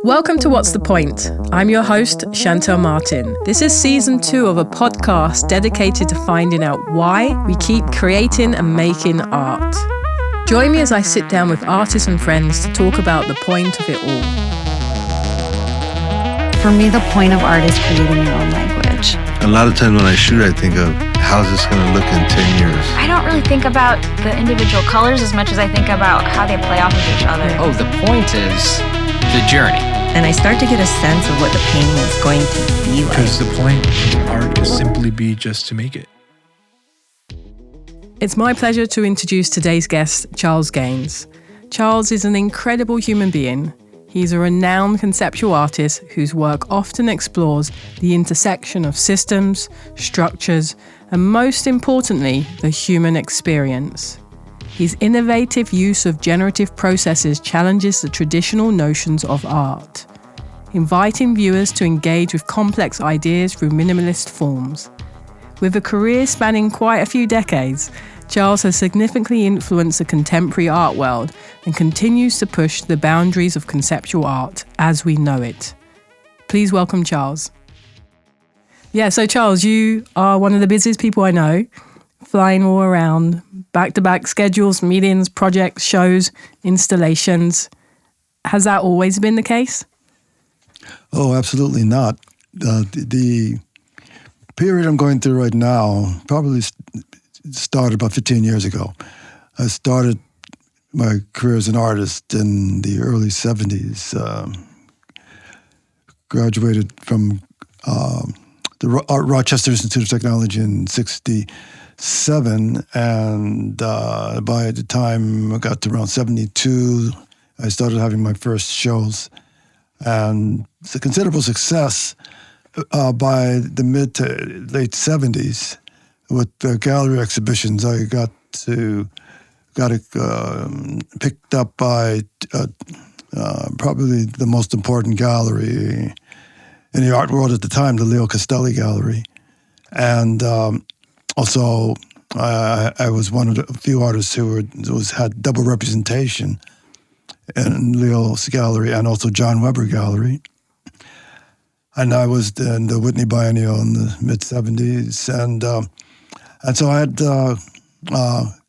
Welcome to What's the Point? I'm your host, Shantell Martin. This is season 2 of a podcast dedicated to finding out why we keep creating and making art. Join me as I sit down with artists and friends to talk about the point of it all. For me, the point of art is creating your own language. A lot of times when I shoot, I think of how's this going to look in 10 years. I don't really think about the individual colors as much as I think about how they play off of each other. Oh, the point is the journey. And I start to get a sense of what the painting is going to be like. Because the point of art is simply be just to make it. It's my pleasure to introduce today's guest, Charles Gaines. Charles is an incredible human being. He's a renowned conceptual artist whose work often explores the intersection of systems, structures, and most importantly, the human experience. His innovative use of generative processes challenges the traditional notions of art, inviting viewers to engage with complex ideas through minimalist forms. With a career spanning quite a few decades, Charles has significantly influenced the contemporary art world and continues to push the boundaries of conceptual art as we know it. Please welcome Charles. Yeah, so Charles, you are one of the busiest people I know, flying all around, back-to-back schedules, meetings, projects, shows, installations. Has that always been the case? Oh, absolutely not. The period I'm going through right now probably started about 15 years ago. I started my career as an artist in the early 70s. Graduated from the Rochester Institute of Technology in 1967, and by the time I got to around 72, I started having my first shows. And it's a considerable success by the mid to late 70s with the gallery exhibitions. I got it picked up by probably the most important gallery in the art world at the time, the Leo Castelli Gallery. And also, I was one of the few artists who had double representation in Leo's gallery and also John Weber Gallery. And I was in the Whitney Biennial in the mid-70s. And so I had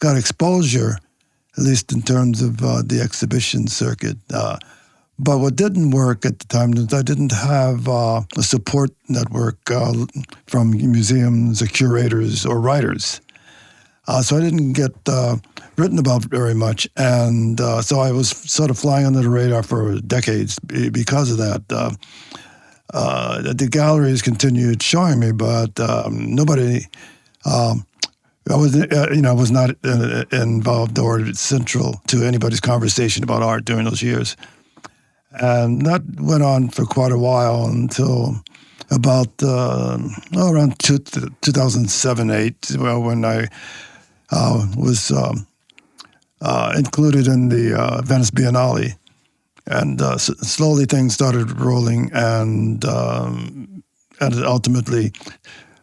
got exposure, at least in terms of the exhibition circuit. But what didn't work at the time is I didn't have a support network from museums or curators or writers. So I didn't get written about very much. And so I was sort of flying under the radar for decades because of that. The galleries continued showing me, but nobody... I was not involved or central to anybody's conversation about art during those years. And that went on for quite a while until about around 2007-08, when I was included in the Venice Biennale. And slowly things started rolling, and ultimately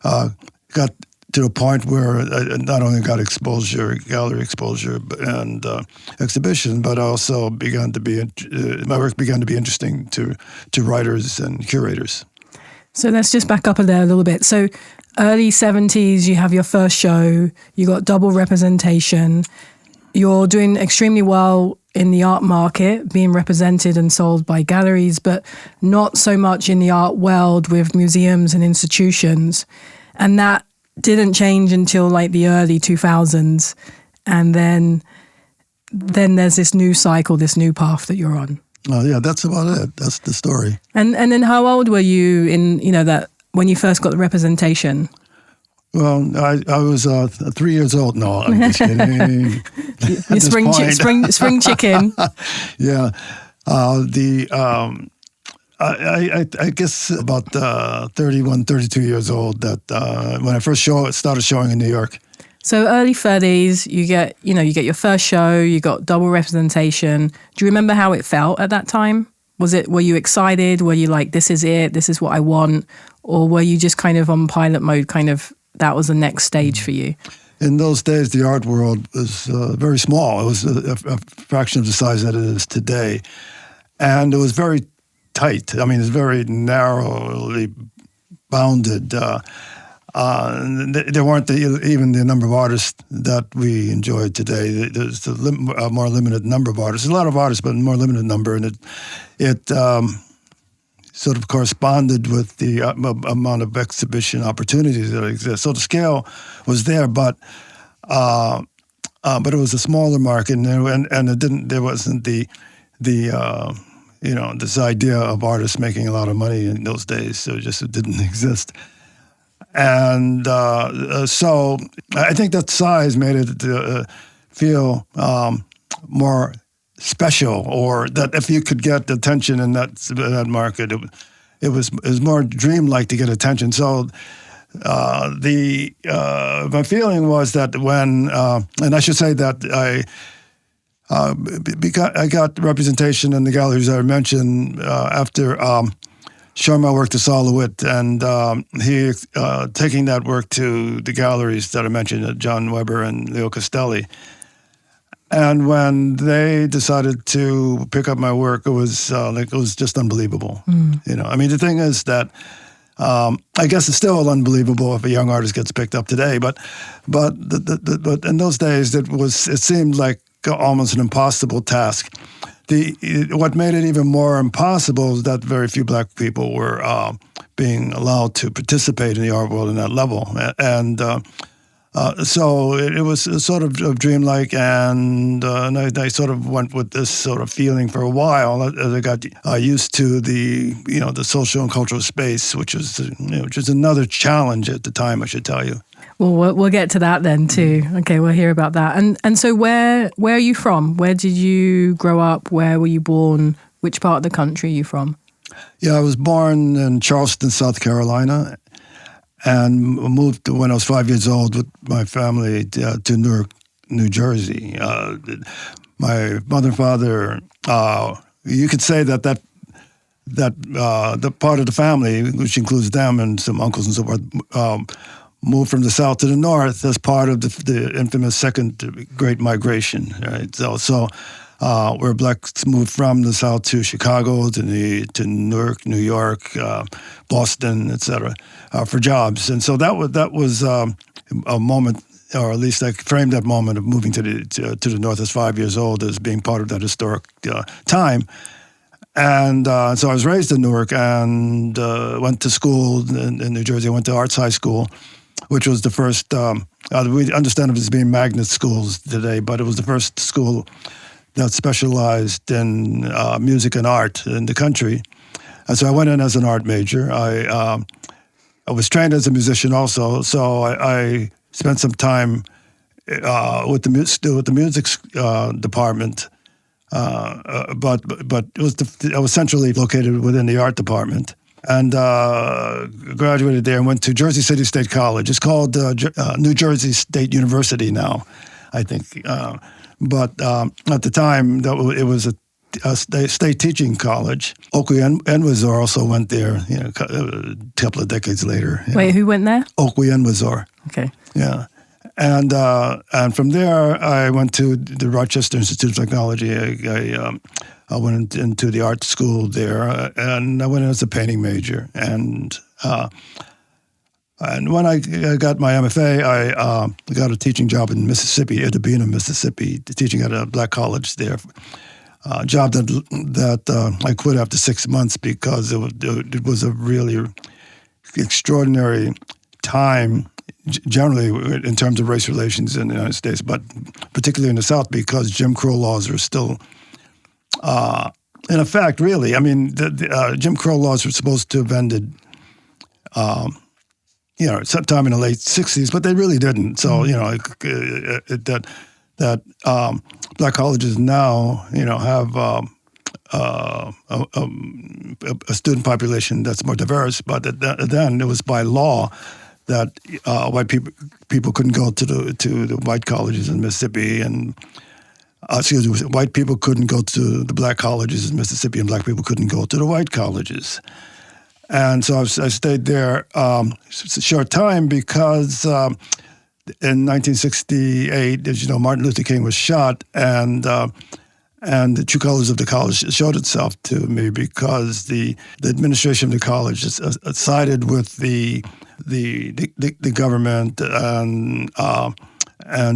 got to a point where I not only got exposure, gallery exposure, and exhibition, but also my work began to be interesting to writers and curators. So let's just back up there a little bit. So early 70s, you have your first show, you got double representation, you're doing extremely well in the art market, being represented and sold by galleries, but not so much in the art world with museums and institutions. And that didn't change until like the early 2000s. And then there's this new cycle, this new path that you're on. Oh yeah, that's about it. That's the story. And then how old were you that when you first got the representation? Well, I was 3 years old. No, I'm just kidding. You're spring chicken. Yeah. I guess about 31, 32 years old that when I first started showing in New York. So early 30s, you get your first show, you got double representation. Do you remember how it felt at that time? Were you excited? Were you like, this is it, this is what I want? Or were you just kind of on pilot mode, kind of that was the next stage for you? in those days, the art world was very small. It was a fraction of the size that it is today. And it was very tight. I mean, it's very narrowly bounded. There weren't even the number of artists that we enjoy today. There's a more limited number of artists. A lot of artists, but a more limited number. And it sort of corresponded with the amount of exhibition opportunities that exist. So the scale was there, but it was a smaller market, and it didn't. There wasn't the this idea of artists making a lot of money in those days. So it didn't exist. And so I think that size made it feel more special, or that if you could get attention in that market, it was more dreamlike to get attention. So my feeling was that when, and I should say that I got representation in the galleries I mentioned after showing my work to Hauser Wirth, and he taking that work to the galleries that I mentioned, John Weber and Leo Castelli. And when they decided to pick up my work, it was just unbelievable. I mean, the thing is that I guess it's still unbelievable if a young artist gets picked up today. But in those days, it seemed like almost an impossible task. What made it even more impossible is that very few black people were being allowed to participate in the art world in that level, and. So it was sort of dreamlike, and I sort of went with this sort of feeling for a while as I got used to the social and cultural space, which was another challenge at the time, I should tell you. Well, we'll get to that then too. Okay, we'll hear about that. And so where are you from? Where did you grow up? Where were you born? Which part of the country are you from? Yeah, I was born in Charleston, South Carolina, and moved when I was 5 years old with my family to Newark, New Jersey. My mother and father, you could say that the part of the family, which includes them and some uncles and so forth, moved from the south to the north as part of the infamous Second Great Migration. Right? So where blacks moved from the south to Chicago, to Newark, New York, Boston, etc., for jobs. And so that was a moment, or at least I framed that moment of moving to the north as 5 years old as being part of that historic time. And so I was raised in Newark and went to school in New Jersey. I went to Arts High School, which was the first, we understand it as being magnet schools today, but it was the first school that specialized in music and art in the country. And so I went in as an art major. I was trained as a musician also, so I spent some time with the music department, but I was centrally located within the art department, and graduated there and went to Jersey City State College. It's called New Jersey State University now, I think. But at the time, it was a state teaching college. Oakley Enwazor also went there, a couple of decades later. Wait, who went there? Oakley Enwazor. Okay. Yeah. And from there, I went to the Rochester Institute of Technology. I went into the art school there, and I went in as a painting major. And when I got my MFA, I got a teaching job in Mississippi, Edabina, Mississippi, teaching at a black college there. Job that I quit after 6 months because it was a really extraordinary time, generally in terms of race relations in the United States, but particularly in the South because Jim Crow laws are still in effect, really. I mean, the Jim Crow laws were supposed to have ended sometime in the late 60s, but they really didn't. So, that black colleges now, have a student population that's more diverse, but then it was by law that white people couldn't go to the white colleges in Mississippi, and white people couldn't go to the black colleges in Mississippi, and black people couldn't go to the white colleges. And so I stayed there a short time because in 1968, as you know, Martin Luther King was shot, and the true colors of the college showed itself to me because the administration of the college sided with the government and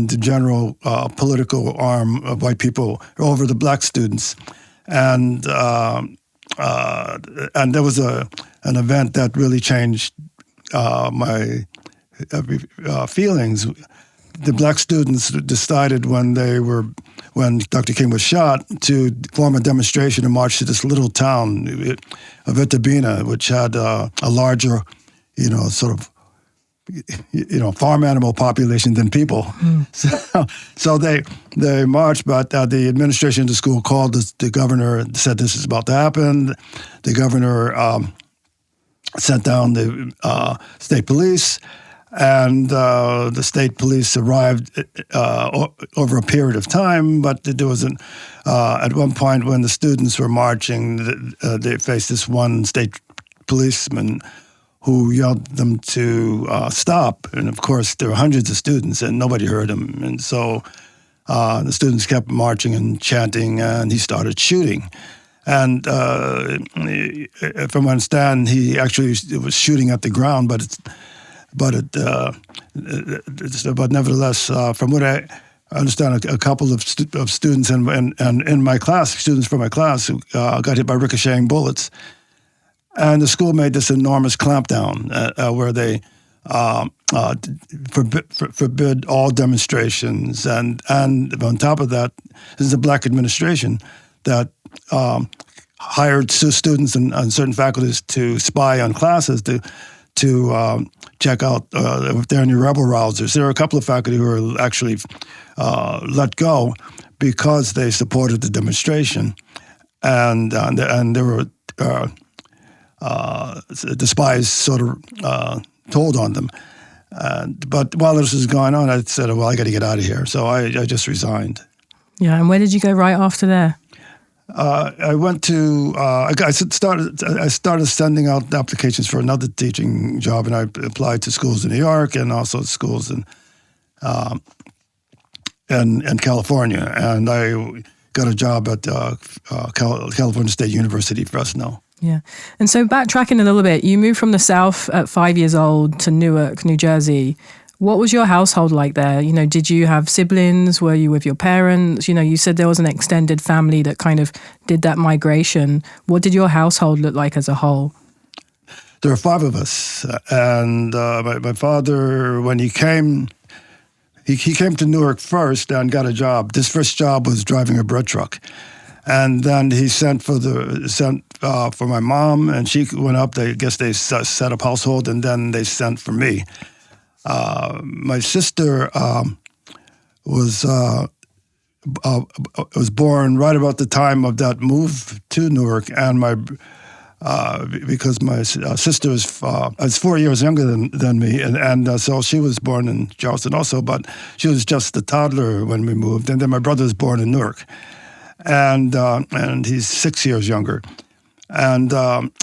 the general political arm of white people over the black students, and there was an event that really changed my feelings. The black students decided when Dr. King was shot to form a demonstration and march to this little town of Itabena, which had a larger, farm animal population than people. So they marched, but the administration of the school called the governor and said this is about to happen. The governor sent down the state police, and the state police arrived over a period of time, but there was at one point when the students were marching, they faced this one state policeman who yelled them to stop. And of course, there were hundreds of students and nobody heard him. And so the students kept marching and chanting, and he started shooting. And from what I understand, he actually was shooting at the ground, but nevertheless, from what I understand, a couple of students and in my class, students from my class, who got hit by ricocheting bullets. And the school made this enormous clampdown where they forbid all demonstrations, and on top of that, this is a black administration that hired students and certain faculties to spy on classes to check out if there are any rebel rousers. There are a couple of faculty who were actually let go because they supported the demonstration, and there were the spies sort of told on them. But while this was going on, I said, well, I got to get out of here. So I just resigned. Yeah, and where did you go right after there? I went to. I started sending out applications for another teaching job, and I applied to schools in New York and also schools in California. And I got a job at California State University, Fresno. Yeah. And so backtracking a little bit, you moved from the South at 5 years old to Newark, New Jersey. What was your household like there? Did you have siblings? Were you with your parents? You said there was an extended family that kind of did that migration. What did your household look like as a whole? There were 5 of us. And my father, when he came, he came to Newark first and got a job. His first job was driving a bread truck. And then he sent for my mom, and she went up. They set up household, and then they sent for me. My sister was born right about the time of that move to Newark, and because my sister is 4 years younger than me, and so she was born in Charleston also, but she was just a toddler when we moved, and then my brother was born in Newark. And he's 6 years younger. And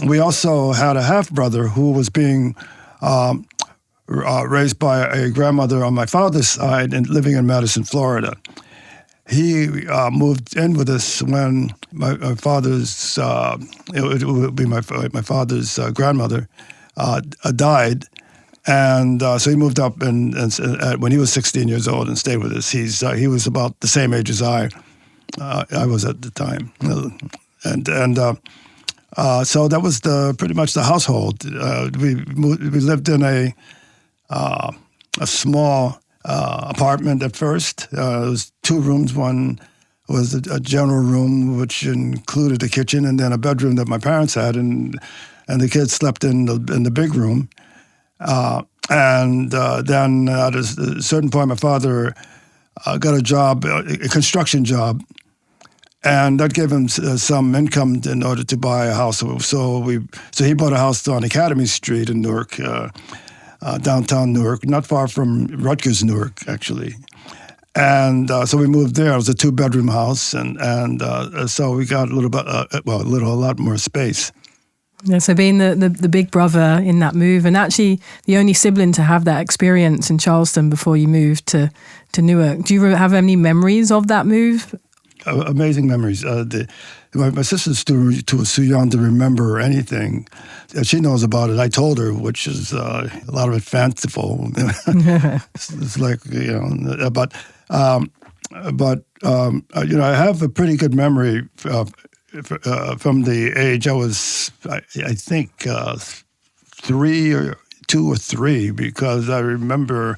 we also had a half-brother who was being raised by a grandmother on my father's side and living in Madison, Florida. He moved in with us when my father's, it would be my father's grandmother, died. And so he moved up and when he was 16 years old and stayed with us. He was about the same age as I was at the time, so that was pretty much the household. We lived in a small apartment at first. It was 2 rooms. One was a general room, which included a kitchen, and then a bedroom that my parents had, and the kids slept in the big room. Then at a certain point, my father got a job, a construction job, and that gave him some income in order to buy a house. So he bought a house on Academy Street in Newark, downtown Newark, not far from Rutgers, Newark, actually. And so we moved there. It was a 2-bedroom house, and so we got a lot more space. Yeah, so being the big brother in that move, and actually the only sibling to have that experience in Charleston before you moved to Newark. Do you have any memories of that move? Amazing memories. My sister's too young to remember anything. She knows about it. I told her, which is a lot of it fanciful. It's like, but I have a pretty good memory from the age I was, I think, 2 or 3, because I remember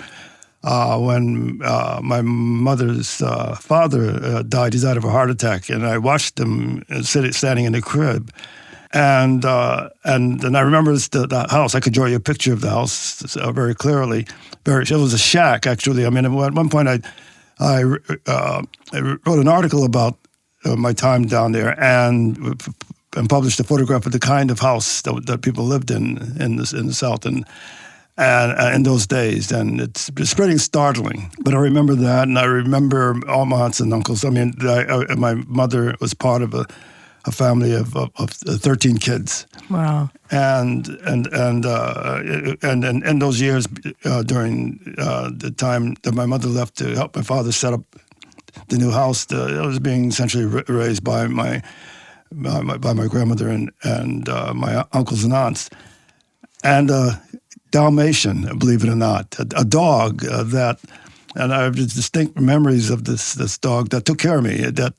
when my mother's father died. He died of a heart attack, and I watched him standing in the crib. And I remember the house. I could draw you a picture of the house very clearly. It was a shack, actually. I mean, at one point I wrote an article about my time down there and published a photograph of the kind of house that people lived in the South and in those days. And it's pretty startling. But I remember that, and I remember all my aunts and uncles. I mean, my mother was part of a family of 13 kids. Wow. And in those years during the time that my mother left to help my father set up the new house, it was being essentially raised by my grandmother and my uncles and aunts, and Dalmatian, believe it or not, a dog that, and I have distinct memories of this dog that took care of me. That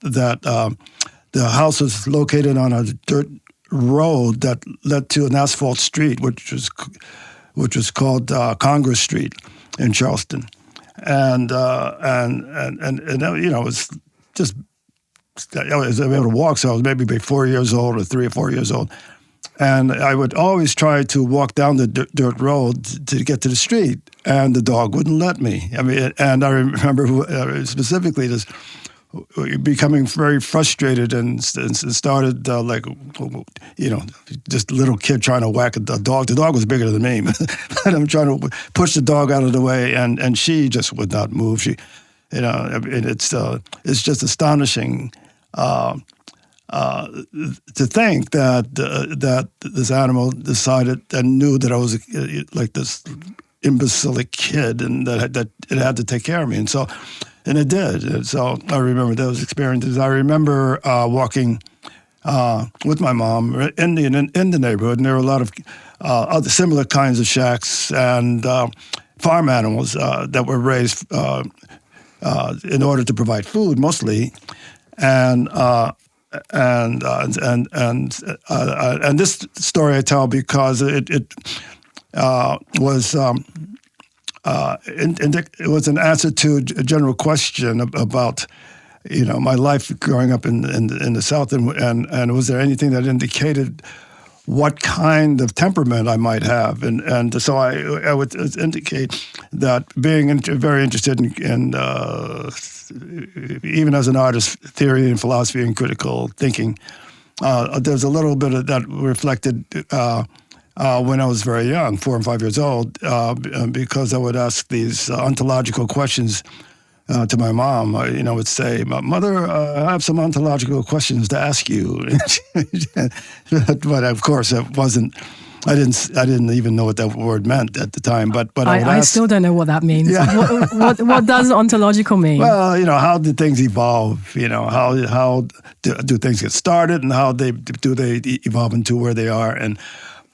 the house was located on a dirt road that led to an asphalt street, which was called Congress Street in Charleston, and it was just, I was able to walk, so I was maybe 4 years old or 3 or 4 years old. And I would always try to walk down the dirt road to get to the street, and the dog wouldn't let me. I mean, and I remember specifically this becoming very frustrated and started just a little kid trying to whack a dog. The dog was bigger than me, but I'm trying to push the dog out of the way, and she just would not move. She, it's just astonishing. To think that this animal decided and knew that I was like this imbecilic kid, and that it had to take care of me, and it did. And so I remember those experiences. I remember walking with my mom in the neighborhood, and there were a lot of other similar kinds of shacks and farm animals that were raised in order to provide food, mostly, and this story I tell because it was an answer to a general question about my life growing up in the South, and was there anything that indicated what kind of temperament I might have, and so I would indicate that being very interested in even as an artist, theory and philosophy and critical thinking, there's a little bit of that reflected when I was very young, 4 and 5 years old, because I would ask these ontological questions to my mom. I would say, "Mother, I have some ontological questions to ask you." But of course, it wasn't. I didn't even know what that word meant at the time. But I still don't know what that means. Yeah. What does ontological mean? Well, how did things evolve? How do things get started, and how they evolve into where they are, and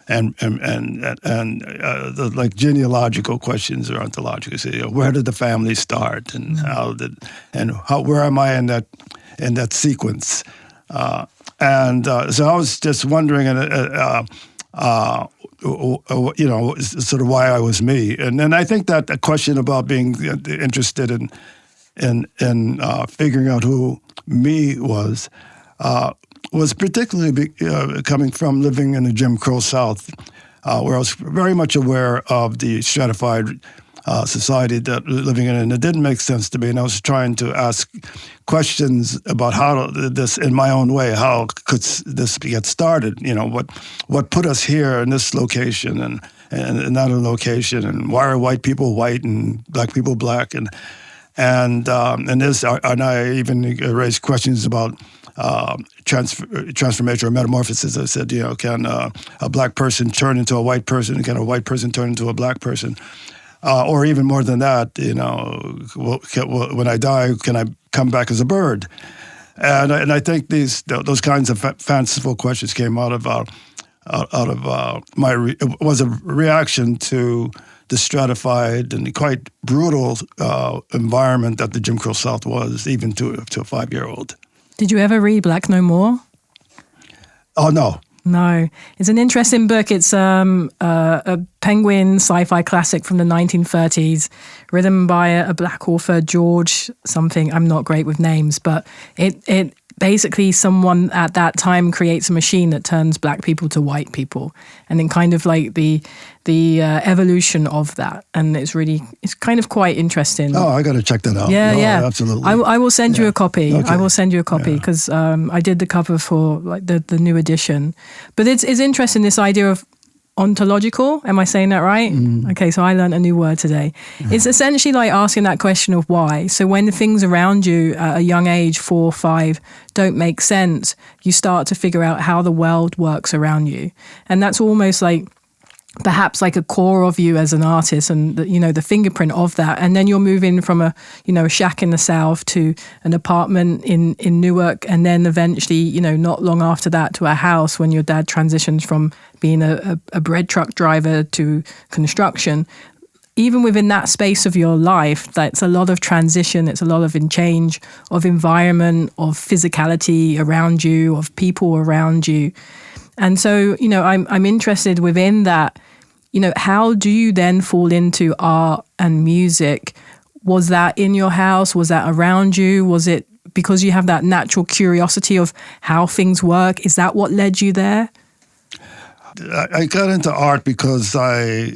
the like genealogical questions or ontological. So, where did the family start, and where am I in that sequence? So I was just wondering, sort of why I was me, and I think that a question about being interested in figuring out who me was particularly coming from living in the Jim Crow South, where I was very much aware of the stratified society that we're living in, and it didn't make sense to me. And I was trying to ask questions about how this, in my own way, how could this get started? What put us here in this location and another location, and why are white people white and black people black, and I even raised questions about transformation or metamorphosis. I said, can a black person turn into a white person? Can a white person turn into a black person? Or even more than that, when I die, can I come back as a bird? And I think those kinds of fanciful questions came out of it was a reaction to the stratified and quite brutal environment that the Jim Crow South was, even to a 5-year-old. Did you ever read Black No More? Oh, no. No. It's an interesting book. It's a Penguin sci-fi classic from the 1930s, written by a black author, George something. I'm not great with names, but it basically someone at that time creates a machine that turns black people to white people, and then kind of like the evolution of that. And it's kind of quite interesting. Oh, I got to check that out. Yeah. Absolutely. I will send you a copy. Okay. I will send you a copy because I did the cover for like the new edition. But it's interesting, this idea of ontological. Am I saying that right? Okay, so I learned a new word today. It's essentially like asking that question of why. So when the things around you at a young age, 4 or 5, don't make sense, you start to figure out how the world works around you. And that's almost like perhaps like a core of you as an artist, and the fingerprint of that. And then you're moving from a shack in the South to an apartment in Newark, and then eventually, not long after that, to a house when your dad transitions from being a bread truck driver to construction. Even within that space of your life, that's a lot of transition. It's a lot of change of environment, of physicality around you, of people around you. And so, I'm interested within that, how do you then fall into art and music? Was that in your house? Was that around you? Was it because you have that natural curiosity of how things work? Is that what led you there? I got into art because I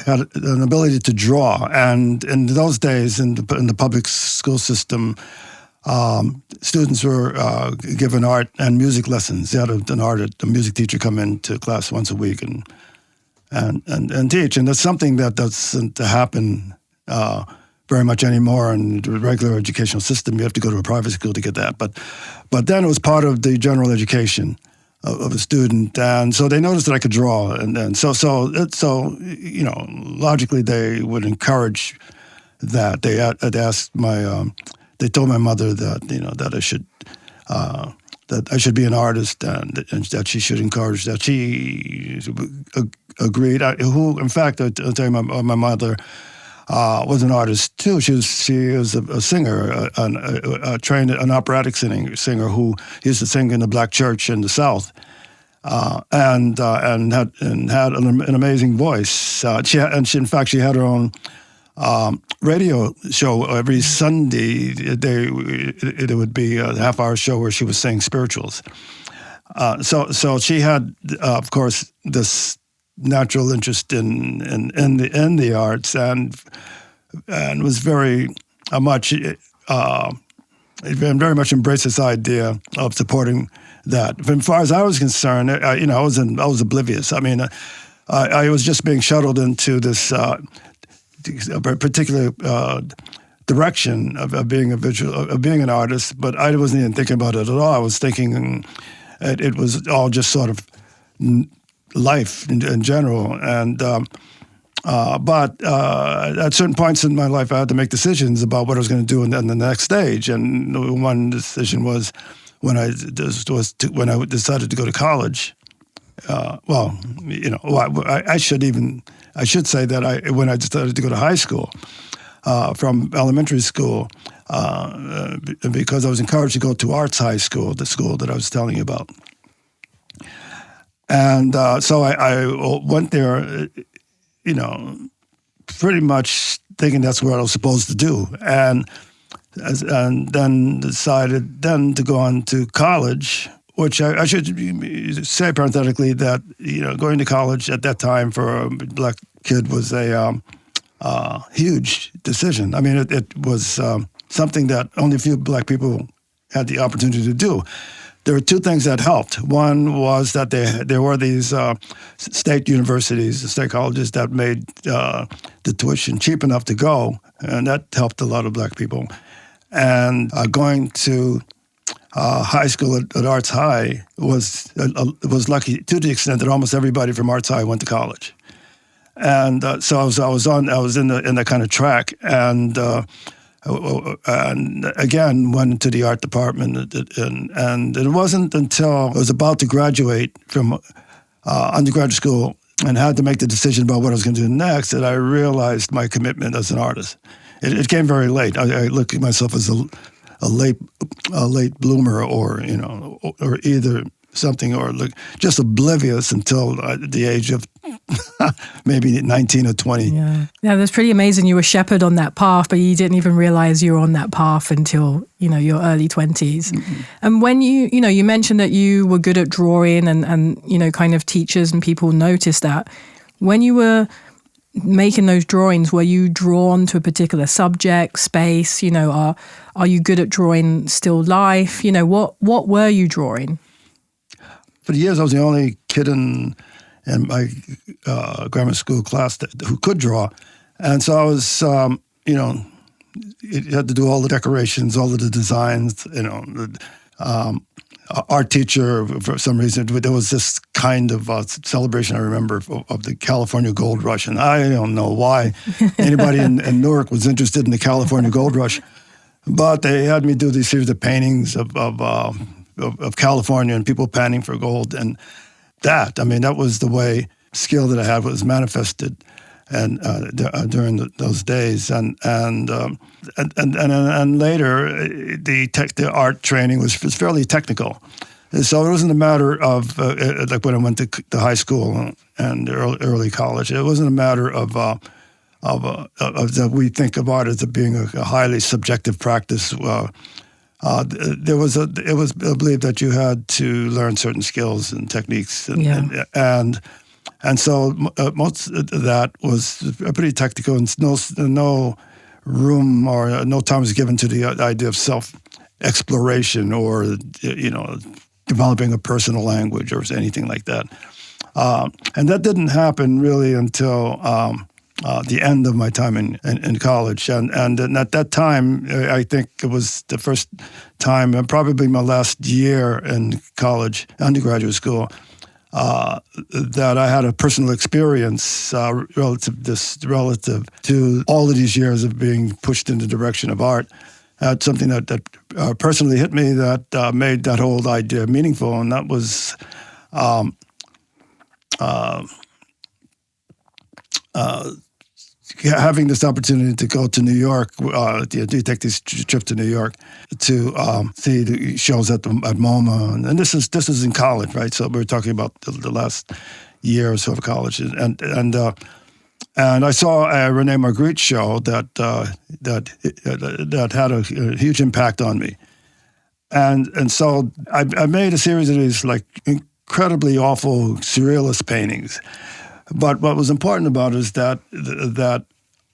had an ability to draw. And in those days, in the public school system, students were given art and music lessons. They had a music teacher come into class once a week and teach. And that's something that doesn't happen very much anymore in the regular educational system. You have to go to a private school to get that. But then it was part of the general education of a student, and so they noticed that I could draw, and so logically they would encourage that. They had asked they told my mother that that I should be an artist, and that she should encourage that. She agreed. In fact, I'll tell you, my mother was an artist too. She was a singer, trained an operatic singer who used to sing in the black church in the South, and had an amazing voice. She had her own radio show every Sunday. It would be a half-hour show where she was saying spirituals. So she had, of course, this natural interest in the arts, and was very much embraced this idea of supporting that. As far as I was concerned, I was oblivious. I mean, I was just being shuttled into this particular direction of being an artist, but I wasn't even thinking about it at all. I was thinking it was all just sort of life in general, but at certain points in my life, I had to make decisions about what I was going to do in the next stage. And one decision was when I decided to go to college. I should say that when I decided to go to high school from elementary school, because I was encouraged to go to Arts High School, the school that I was telling you about. And so I went there, pretty much thinking that's what I was supposed to do, and then decided to go on to college, which I should say parenthetically that going to college at that time for a black kid was a huge decision. I mean, it was something that only a few black people had the opportunity to do. There were two things that helped. One was that there were these state universities, state colleges that made the tuition cheap enough to go, and that helped a lot of black people. And going to high school at Arts High was lucky to the extent that almost everybody from Arts High went to college, and so I was in the kind of track, and again went into the art department, and it wasn't until I was about to graduate from undergraduate school and had to make the decision about what I was going to do next that I realized my commitment as an artist. It came very late. I look at myself as a late bloomer, or either something, or just oblivious until the age of maybe 19 or 20. Yeah, that's pretty amazing. You were shepherded on that path, but you didn't even realize you were on that path until your early 20s. Mm-hmm. And when you mentioned that you were good at drawing, and kind of teachers and people noticed that. When you were making those drawings, were you drawn to a particular subject, space? Are you good at drawing still life? What were you drawing? For years, I was the only kid in my grammar school class who could draw, and so I was, you had to do all the decorations, all of the designs. Art teacher, for some reason, there was this kind of celebration I remember of the California Gold Rush, and I don't know why anybody in Newark was interested in the California Gold Rush, but they had me do these series of paintings of California and people panning for gold, and that was the way skill that I had was manifested, and during those days, and later the art training was fairly technical, so it wasn't a matter of like when I went to high school and early college. It wasn't a matter of that we think of art as being a highly subjective practice. It was believed that you had to learn certain skills and techniques, and so most of that was pretty technical, and no room or no time was given to the idea of self-exploration or developing a personal language or anything like that. And that didn't happen really until the end of my time in college. And at that time, I think it was the first time, and probably my last year in college, undergraduate school, that I had a personal experience relative to all of these years of being pushed in the direction of art. Something that personally hit me that made that whole idea meaningful, and that was having this opportunity to go to New York, to take this trip to New York to see the shows at MoMA, and this is in college, right? So we're talking about the last year or so of college, and I saw a Rene Magritte show that had a huge impact on me, and so I made a series of these like incredibly awful surrealist paintings. But what was important about it is that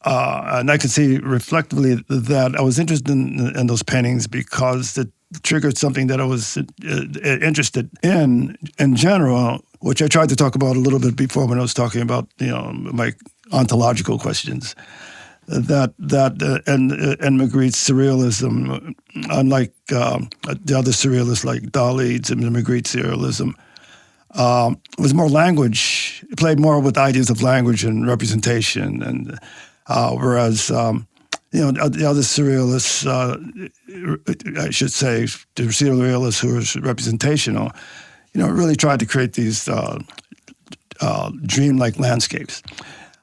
and I can see reflectively that I was interested in those paintings because it triggered something that I was interested in general, which I tried to talk about a little bit before when I was talking about my ontological questions. That and Magritte's surrealism, unlike the other surrealists like Dali's and Magritte's surrealism, was more language. It played more with ideas of language and representation, and whereas the other surrealists, I should say, the surrealists who were representational, really tried to create these dreamlike landscapes.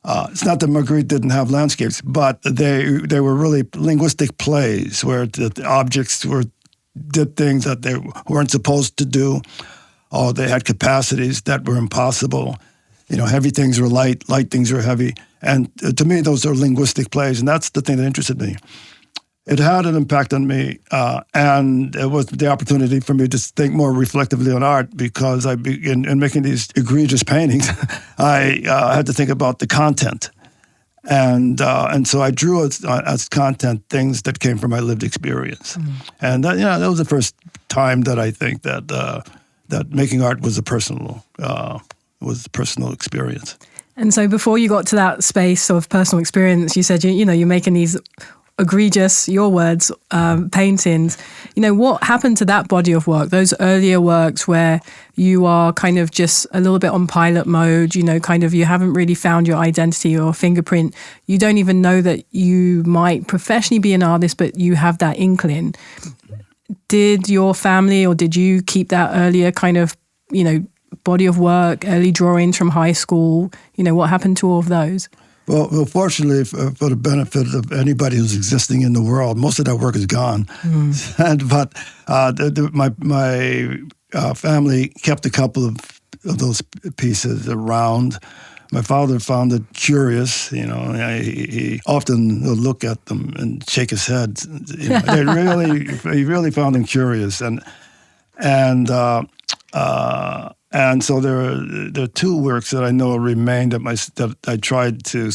It's not that Magritte didn't have landscapes, but they were really linguistic plays where the objects did things that they weren't supposed to do. Oh, they had capacities that were impossible. Heavy things were light, light things were heavy. And to me, those are linguistic plays, and that's the thing that interested me. It had an impact on me, and it was the opportunity for me to think more reflectively on art because in making these egregious paintings, I had to think about the content. And so I drew as content things that came from my lived experience. Mm. And that was the first time that I think that making art was a personal experience. And so before you got to that space of personal experience, you said you're making these egregious, your words, paintings. What happened to that body of work, those earlier works where you are kind of just a little bit on pilot mode, kind of you haven't really found your identity or fingerprint. You don't even know that you might professionally be an artist, but you have that inkling. Did your family or did you keep that earlier kind of, body of work, early drawings from high school? What happened to all of those? Well, fortunately, for the benefit of anybody who's existing in the world, most of that work is gone. But my family kept a couple of those pieces around. My father found it curious. He often would look at them and shake his head. He really found them curious, and so there are two works that I know remained that I tried to,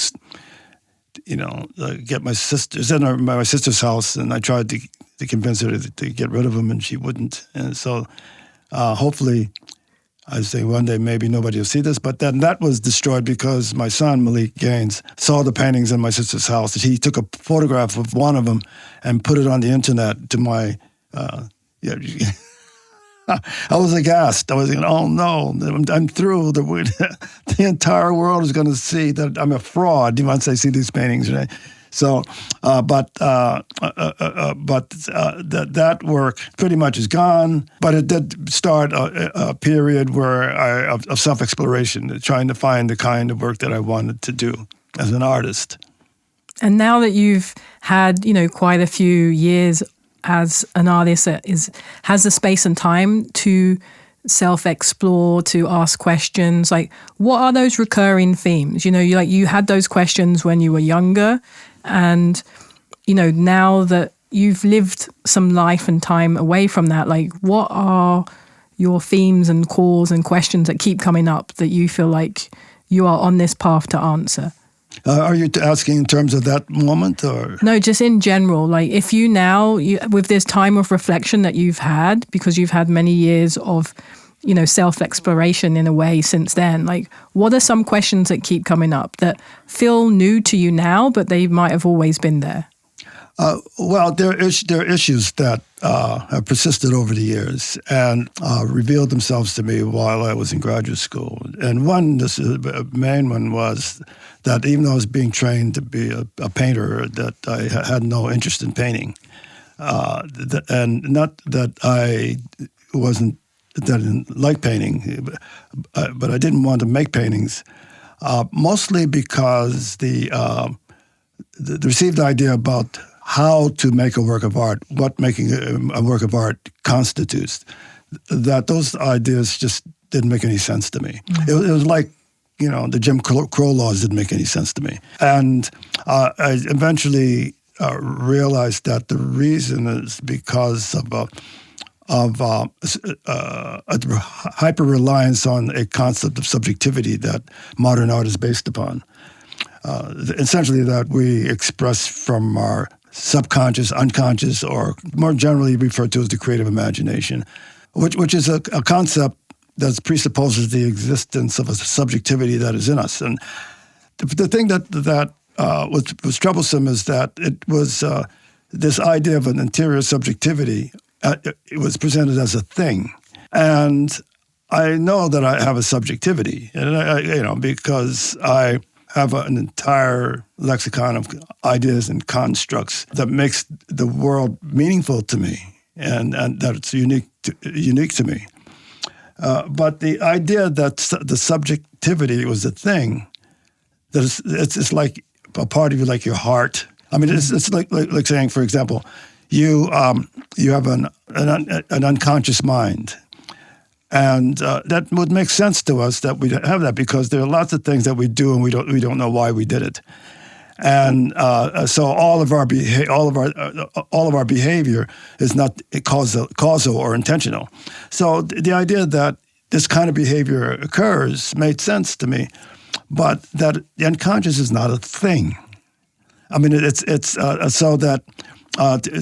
get my sister's in my sister's house, and I tried to convince her to get rid of them, and she wouldn't. And so, hopefully, I say one day maybe nobody will see this, but then that was destroyed because my son Malik Gaines saw the paintings in my sister's house. He took a photograph of one of them and put it on the internet to my. I was aghast. I was thinking, oh no, I'm through. The entire world is going to see that I'm a fraud once they see these paintings. Right? So, but that work pretty much is gone. But it did start a period of self-exploration, trying to find the kind of work that I wanted to do as an artist. And now that you've had, quite a few years as an artist that has the space and time to self-explore, to ask questions, like what are those recurring themes? You had those questions when you were younger, and now that you've lived some life and time away from that, like what are your themes and calls and questions that keep coming up that you feel like you are on this path to answer? Are you asking in terms of that moment, or no? Just in general, like if you now, with this time of reflection that you've had, because you've had many years of, self-exploration in a way since then. Like, what are some questions that keep coming up that feel new to you now, but they might have always been there? Well, there are issues that have persisted over the years and revealed themselves to me while I was in graduate school. And the main one was that even though I was being trained to be a painter, that I had no interest in painting. And not that I didn't like painting, but I didn't want to make paintings, mostly because the received idea about how to make a work of art, what making a work of art constitutes, that those ideas just didn't make any sense to me. It was like, the Jim Crow laws didn't make any sense to me. And I eventually realized that the reason is because of hyper-reliance on a concept of subjectivity that modern art is based upon. Essentially that we express from our subconscious, unconscious, or more generally referred to as the creative imagination, which is a concept that presupposes the existence of a subjectivity that is in us. And the thing that was troublesome is that it was this idea of an interior subjectivity. It was presented as a thing, and I know that I have a subjectivity, and because I have an entire lexicon of ideas and constructs that makes the world meaningful to me, and that it's unique to me. But the idea that the subjectivity was a thing, that it's like a part of you, like your heart. I mean, it's like saying, for example, you have an unconscious mind. And that would make sense to us that we have that, because there are lots of things that we do and we don't know why we did it, and so all of our behavior is not causal or intentional. So the idea that this kind of behavior occurs made sense to me, but that the unconscious is not a thing. I mean, it's so that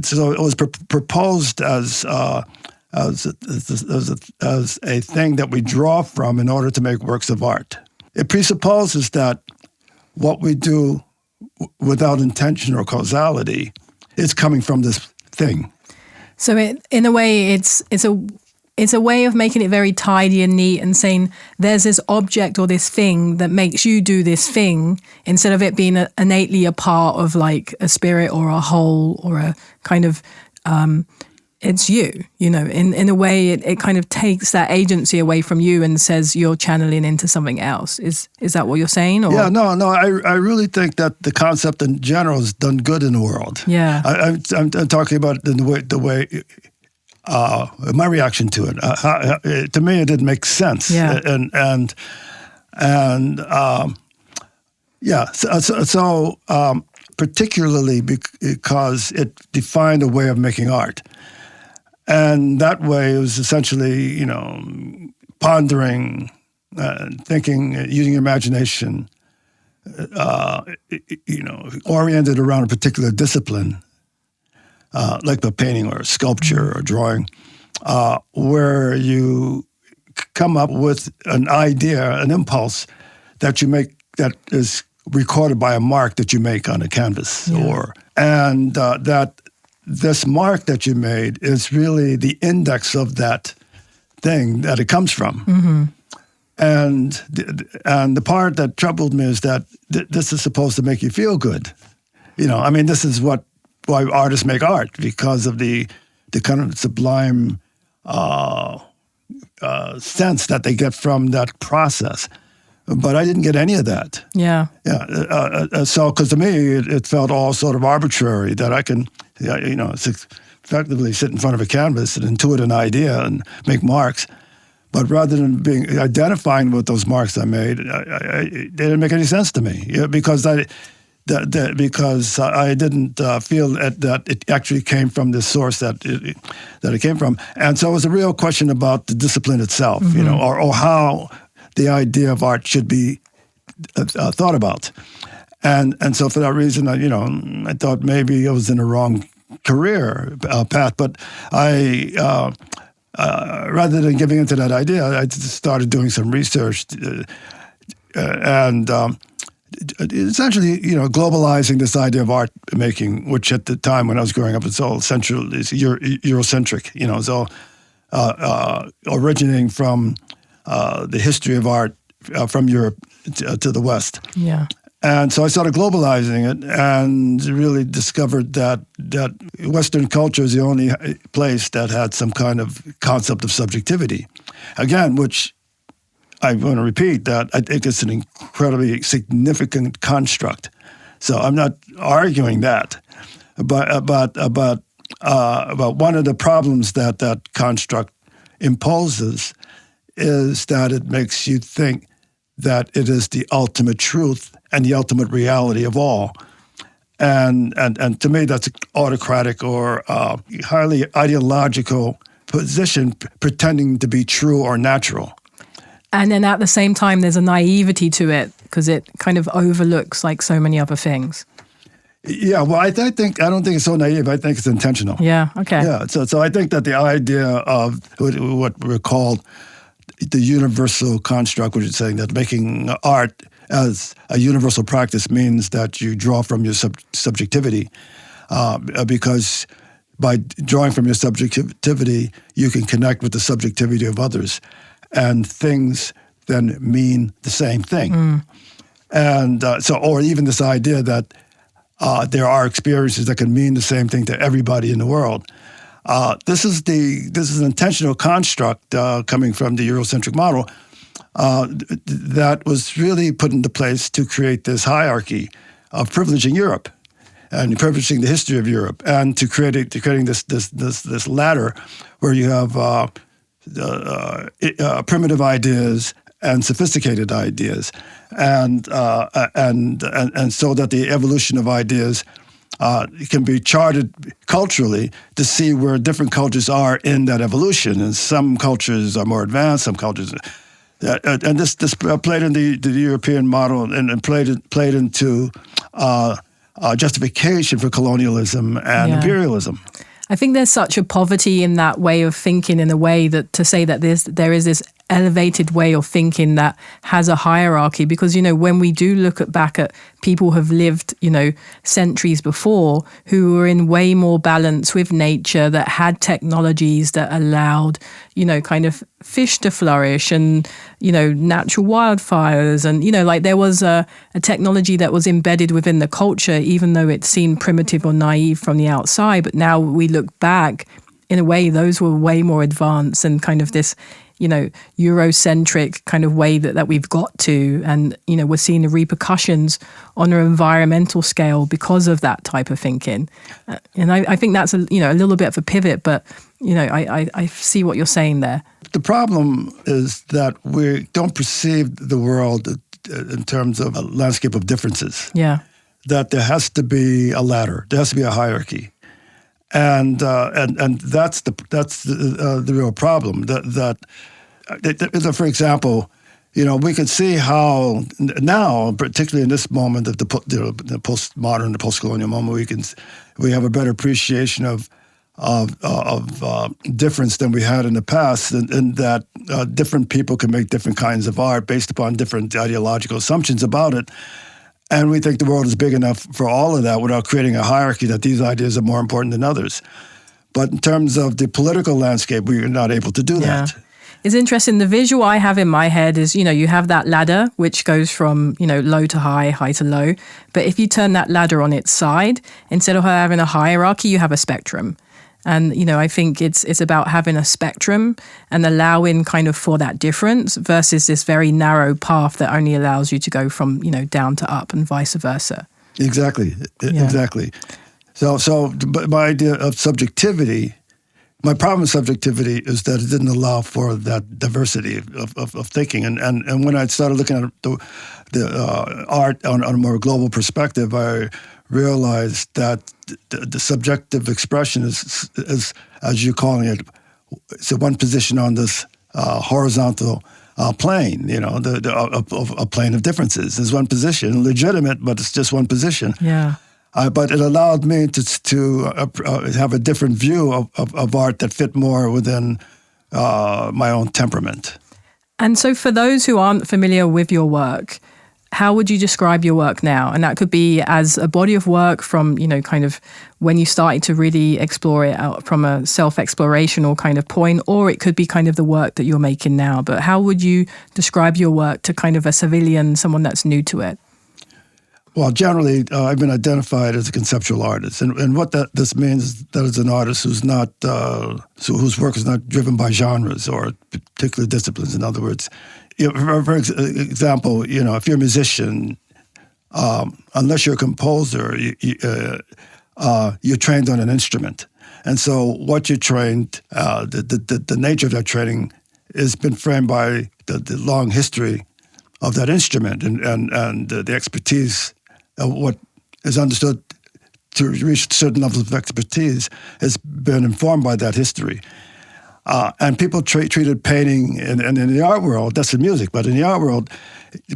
so it was proposed as a thing that we draw from in order to make works of art. It presupposes that what we do without intention or causality it's coming from this thing. So in a way, it's a way of making it very tidy and neat and saying there's this object or this thing that makes you do this thing instead of it being innately a part of like a spirit or a whole or a kind of, it's you, in a way it kind of takes that agency away from you and says you're channeling into something else. Is that what you're saying? Or? Yeah, no, I really think that the concept in general has done good in the world. Yeah. I'm talking about the way my reaction to it. To me, it didn't make sense. Yeah. So particularly because it defined a way of making art. And that way it was essentially, pondering, thinking, using your imagination, oriented around a particular discipline, like a painting or a sculpture or drawing, where you come up with an idea, an impulse that you make that is recorded by a mark that you make on a canvas, and that this mark that you made is really the index of that thing that it comes from. Mm-hmm. And the part that troubled me is that this is supposed to make you feel good. This is why artists make art, because of the kind of sublime sense that they get from that process. But I didn't get any of that. Yeah. Yeah. So, because to me, it felt all sort of arbitrary that I can, effectively sit in front of a canvas and intuit an idea and make marks. But rather than identifying with those marks I made, they didn't make any sense to me. Because I didn't feel that it actually came from the source that it came from. And so it was a real question about the discipline itself, or how the idea of art should be thought about. And so for that reason, I thought maybe I was in the wrong career path. But I, rather than giving into that idea, I just started doing some research and essentially, globalizing this idea of art making, which at the time when I was growing up, it's all central, it's Eurocentric, so originating from the history of art from Europe to the West. Yeah. And so I started globalizing it and really discovered that Western culture is the only place that had some kind of concept of subjectivity. Again, which I want to repeat that I think it's an incredibly significant construct. So I'm not arguing that, but one of the problems that construct imposes is that it makes you think that it is the ultimate truth and the ultimate reality of all. And to me, that's an autocratic or highly ideological position pretending to be true or natural. And then at the same time, there's a naivety to it because it kind of overlooks like so many other things. Yeah, well, I don't think it's so naive. I think it's intentional. Yeah, okay. Yeah, so I think that the idea of what we're called the universal construct, which is saying that making art as a universal practice means that you draw from your subjectivity, because by drawing from your subjectivity, you can connect with the subjectivity of others, and things then mean the same thing. And or even this idea that there are experiences that can mean the same thing to everybody in the world. This is an intentional construct coming from the Eurocentric model that was really put into place to create this hierarchy of privileging Europe and privileging the history of Europe, and to creating this ladder where you have primitive ideas and sophisticated ideas, and so that the evolution of ideas can be charted culturally to see where different cultures are in that evolution. And some cultures are more advanced, some cultures, and this played in the European model and played into justification for colonialism and imperialism. I think there's such a poverty in that way of thinking, in a way that to say that there is this elevated way of thinking that has a hierarchy. Because, when we do look back at people who have lived, centuries before, who were in way more balance with nature, that had technologies that allowed, kind of fish to flourish and, natural wildfires. And, there was a technology that was embedded within the culture, even though it seemed primitive or naive from the outside. But now we look back, in a way, those were way more advanced and kind of this, Eurocentric kind of way that we've got to. And, we're seeing the repercussions on an environmental scale because of that type of thinking. And I think that's a little bit of a pivot, but, I see what you're saying there. The problem is that we don't perceive the world in terms of a landscape of differences. Yeah. That there has to be a ladder. There has to be a hierarchy. And that's the real problem. That for example, we can see how now, particularly in this moment of the postmodern, the post-colonial moment, we have a better appreciation of difference than we had in the past, and that different people can make different kinds of art based upon different ideological assumptions about it. And we think the world is big enough for all of that without creating a hierarchy that these ideas are more important than others. But in terms of the political landscape, we are not able to do that. It's interesting. The visual I have in my head is, you have that ladder, which goes from, low to high, high to low. But if you turn that ladder on its side, instead of having a hierarchy, you have a spectrum. And, I think it's about having a spectrum and allowing kind of for that difference versus this very narrow path that only allows you to go from, down to up and vice versa. Exactly. Exactly. So my idea of subjectivity, my problem with subjectivity is that it didn't allow for that diversity of thinking. And when I started looking at the art on a more global perspective, I realized that the subjective expression is, as you're calling it, it's one position on this horizontal plane, a plane of differences. Is one position, legitimate, but it's just one position. Yeah. But it allowed me to have a different view of art that fit more within my own temperament. And so for those who aren't familiar with your work, how would you describe your work now? And that could be as a body of work from, kind of when you started to really explore it out from a self-explorational kind of point, or it could be kind of the work that you're making now. But how would you describe your work to kind of a civilian, someone that's new to it? Well, generally, I've been identified as a conceptual artist. And what this means is that it's an artist whose work is not driven by genres or particular disciplines. In other words, for example, if you're a musician, unless you're a composer, you're trained on an instrument. And so what you're trained, the nature of that training has been framed by the long history of that instrument and the expertise of what is understood to reach certain levels of expertise has been informed by that history. And people treated painting, and in the art world, that's in music, but in the art world,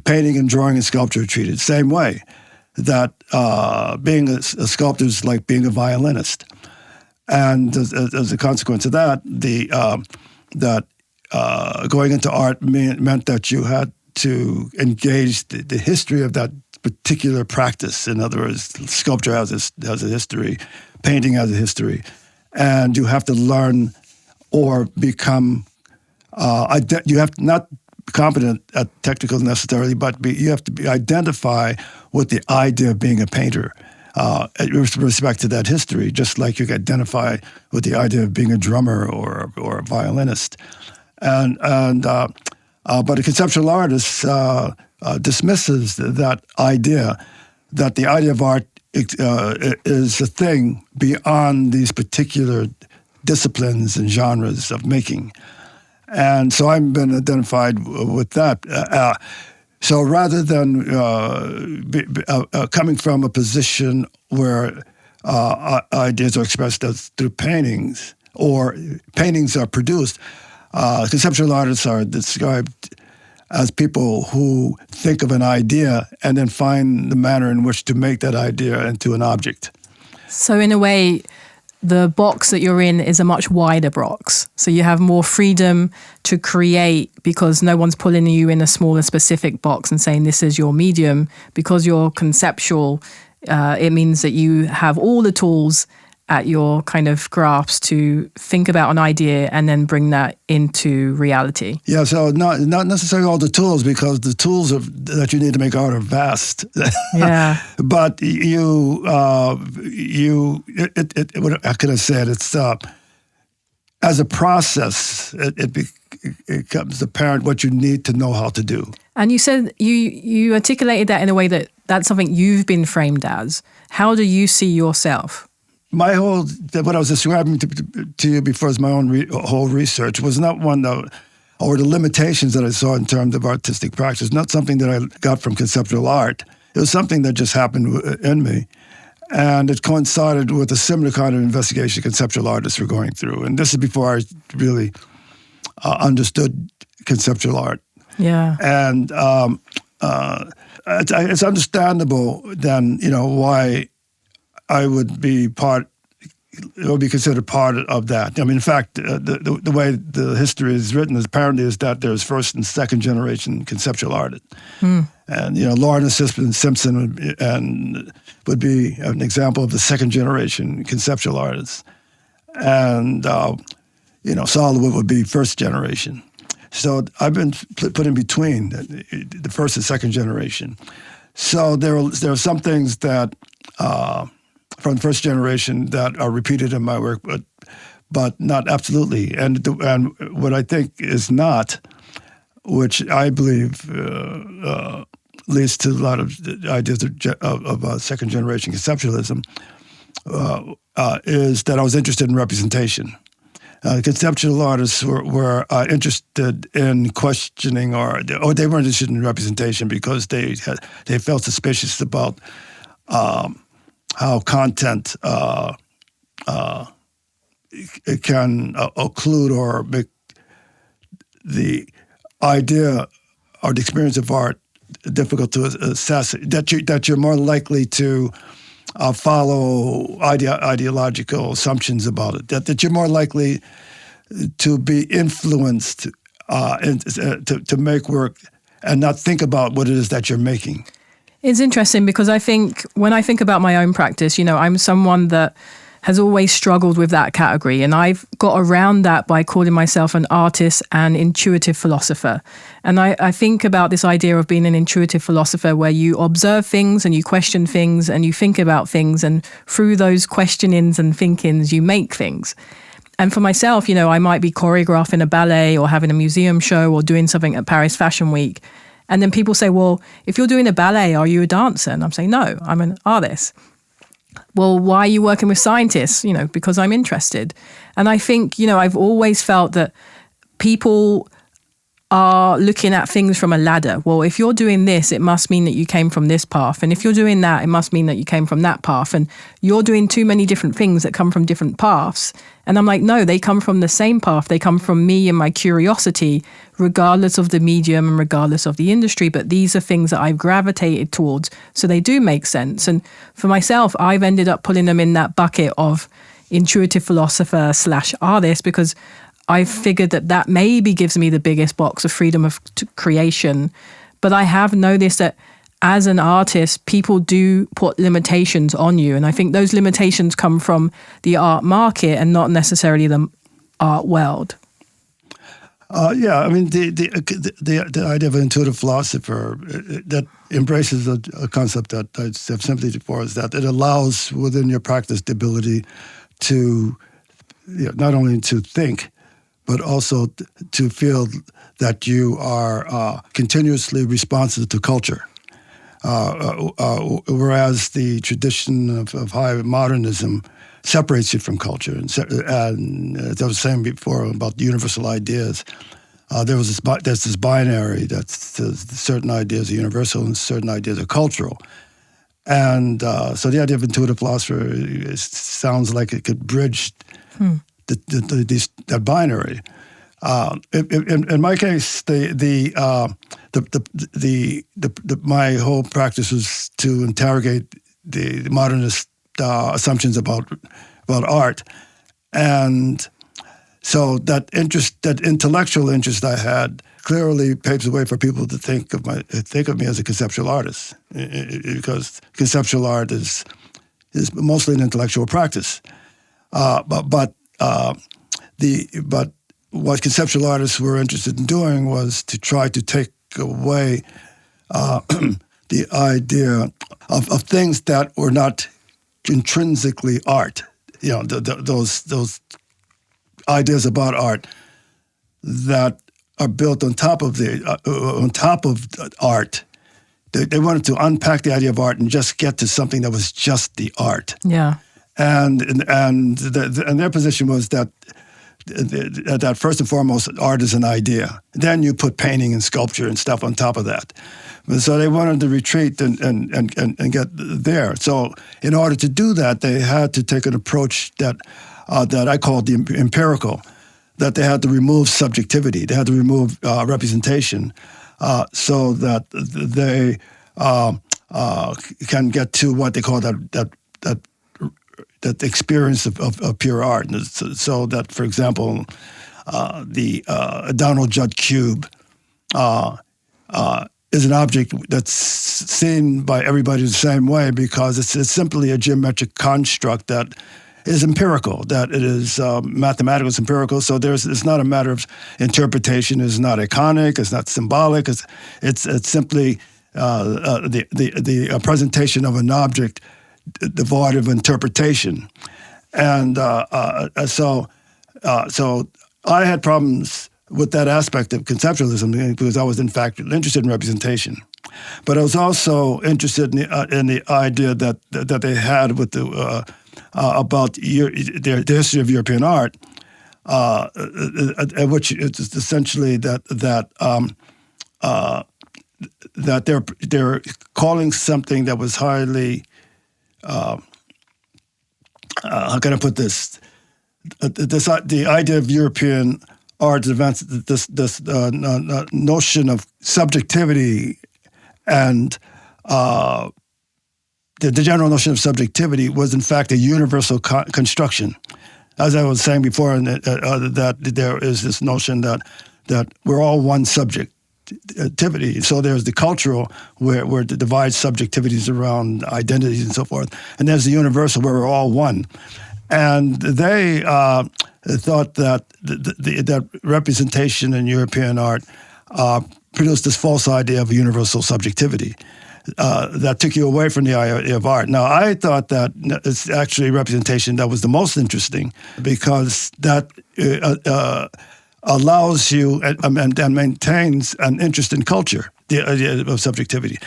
painting and drawing and sculpture are treated the same way. That being a sculptor is like being a violinist. And as a consequence of that, going into art meant that you had to engage the history of that particular practice. In other words, sculpture has a history, painting has a history, and you have to learn or become, you have to not be competent at technical necessarily, but you have to identify with the idea of being a painter with respect to that history, just like you can identify with the idea of being a drummer or a violinist. But a conceptual artist dismisses that idea, that the idea of art is a thing beyond these particular disciplines and genres of making. And so I've been identified with that. So rather than coming from a position where ideas are expressed through paintings, or paintings are produced, conceptual artists are described as people who think of an idea and then find the manner in which to make that idea into an object. So in a way, the box that you're in is a much wider box. So you have more freedom to create because no one's pulling you in a smaller specific box and saying this is your medium. Because you're conceptual, it means that you have all the tools at your kind of grasp to think about an idea and then bring that into reality. Yeah, so not necessarily all the tools, because the tools that you need to make art are vast. Yeah. But what can I say? It's as a process, it becomes apparent what you need to know how to do. And you said you articulated that in a way that that's something you've been framed as. How do you see yourself? My what I was describing to you before is my own whole research was not one or the limitations that I saw in terms of artistic practice, not something that I got from conceptual art. It was something that just happened in me. And it coincided with a similar kind of investigation conceptual artists were going through. And this is before I really understood conceptual art. Yeah. And it's understandable then, why I would be considered part of that. I mean, in fact, the way the history is written is that there's first and second generation conceptual artists. And, Lawrence Simpson would be an example of the second generation conceptual artists. And, Soloway would be first generation. So I've been put in between the first and second generation. So there are some things that from the first generation that are repeated in my work, but not absolutely. And what I think is not, which I believe leads to a lot of ideas of second generation conceptualism, is that I was interested in representation. Conceptual artists were interested in questioning, or they weren't interested in representation because they felt suspicious about how content it can occlude or make the idea or the experience of art difficult to assess. That you're more likely to follow ideological assumptions about it. That you're more likely to be influenced to make work and not think about what it is that you're making. It's interesting because I think when I think about my own practice, I'm someone that has always struggled with that category. And I've got around that by calling myself an artist and intuitive philosopher. And I think about this idea of being an intuitive philosopher where you observe things and you question things and you think about things. And through those questionings and thinkings, you make things. And for myself, I might be choreographing a ballet or having a museum show or doing something at Paris Fashion Week. And then people say, well, if you're doing a ballet, are you a dancer? And I'm saying, no, I'm an artist. Well, why are you working with scientists? Because I'm interested. And I think, I've always felt that people are looking at things from a ladder. Well, if you're doing this, it must mean that you came from this path. And if you're doing that, it must mean that you came from that path. And you're doing too many different things that come from different paths. And I'm like, no, they come from the same path. They come from me and my curiosity, regardless of the medium and regardless of the industry. But these are things that I've gravitated towards. So they do make sense. And for myself, I've ended up putting them in that bucket of intuitive philosopher / artist because I figured that maybe gives me the biggest box of freedom of creation. But I have noticed that as an artist, people do put limitations on you. And I think those limitations come from the art market and not necessarily the art world. Yeah, I mean, the idea of an intuitive philosopher that embraces a concept that I have sympathy for is that it allows within your practice the ability to not only to think, but also to feel that you are continuously responsive to culture. Whereas the tradition of high modernism separates you from culture. And as I was saying before about the universal ideas, there's this binary that certain ideas are universal and certain ideas are cultural. And so the idea of intuitive philosophy sounds like it could bridge that binary. In my case, my whole practice was to interrogate the modernist assumptions about about art. And so that intellectual interest I had clearly paves the way for people to think of me as a conceptual artist, because conceptual art is mostly an intellectual practice. But what conceptual artists were interested in doing was to try to take away the idea of things that were not intrinsically art. Those ideas about art that are built on top of art. They wanted to unpack the idea of art and just get to something that was just the art. Yeah. And their position was that first and foremost, art is an idea. Then you put painting and sculpture and stuff on top of that. So they wanted to retreat and get there. So in order to do that, they had to take an approach that I called the empirical, that they had to remove subjectivity. They had to remove representation so that they can get to what they call that experience of pure art. And so that, for example, the Donald Judd cube is an object that's seen by everybody the same way because it's simply a geometric construct that is empirical, that it is mathematical, it's empirical. So it's not a matter of interpretation. It's not iconic. It's not symbolic. It's simply the presentation of an object devoid of interpretation. And so I had problems with that aspect of conceptualism because I was in fact interested in representation. But I was also interested in the idea that they had with about the history of European art, which is essentially that they're calling something that was highly how can I put this? The idea of European art advanced this notion of subjectivity and the general notion of subjectivity was in fact a universal construction. As I was saying before, that there is this notion that we're all one subjectivity. So there's the cultural where it divides subjectivities around identities and so forth, and there's the universal where we're all one. And they thought that that representation in European art produced this false idea of a universal subjectivity that took you away from the idea of art. Now, I thought that it's actually representation that was the most interesting because that allows you and maintains an interest in culture, the idea of subjectivity.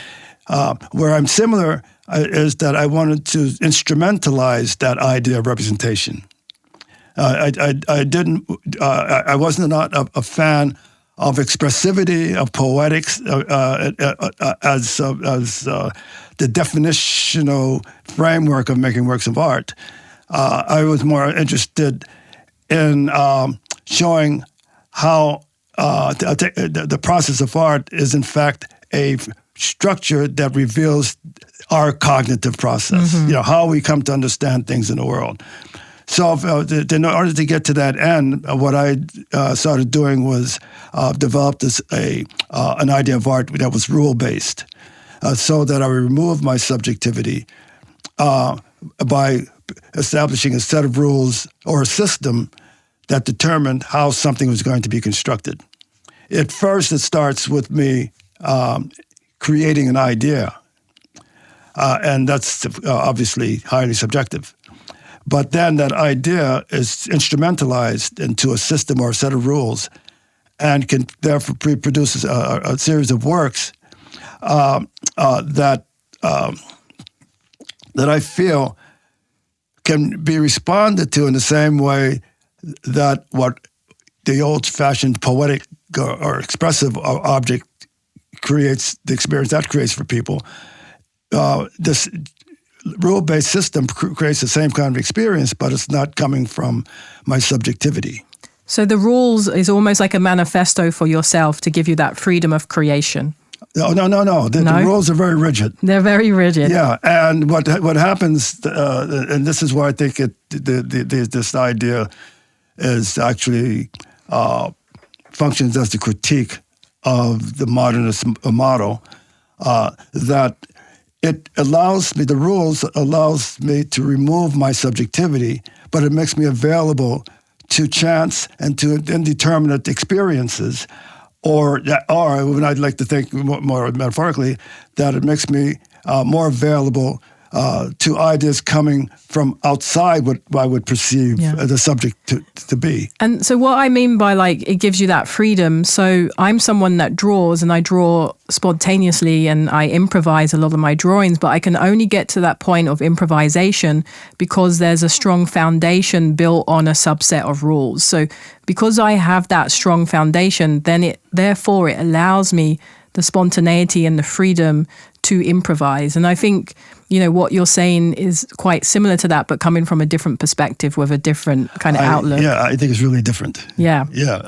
Where I'm similar is that I wanted to instrumentalize that idea of representation. I wasn't not a fan of expressivity, of poetics, as the definitional framework of making works of art. I was more interested in showing how the process of art is in fact a structure that reveals our cognitive process, how we come to understand things in the world. So in order to get to that end, what I started doing was develop an idea of art that was rule-based, so that I would remove my subjectivity by establishing a set of rules or a system that determined how something was going to be constructed. At first, it starts with me creating an idea, and that's obviously highly subjective. But then that idea is instrumentalized into a system or a set of rules and can therefore produce a series of works that I feel can be responded to in the same way that what the old-fashioned poetic or expressive object creates, the experience that creates for people. This rule-based system creates the same kind of experience, but it's not coming from my subjectivity. So the rules is almost like a manifesto for yourself to give you that freedom of creation. No. The rules are very rigid. They're very rigid. Yeah, and what happens, and this is why I think this idea is actually functions as the critique of the modernist model, that it allows me, the rules allows me to remove my subjectivity, but it makes me available to chance and to indeterminate experiences, or when I'd like to think more metaphorically, that it makes me more available to ideas coming from outside what I would perceive the subject to be. And so what I mean by it gives you that freedom. So I'm someone that draws, and I draw spontaneously and I improvise a lot of my drawings, but I can only get to that point of improvisation because there's a strong foundation built on a subset of rules. So because I have that strong foundation, then therefore it allows me the spontaneity and the freedom to improvise. And I think, what you're saying is quite similar to that, but coming from a different perspective with a different kind of outlook. Yeah, I think it's really different. Yeah. Yeah,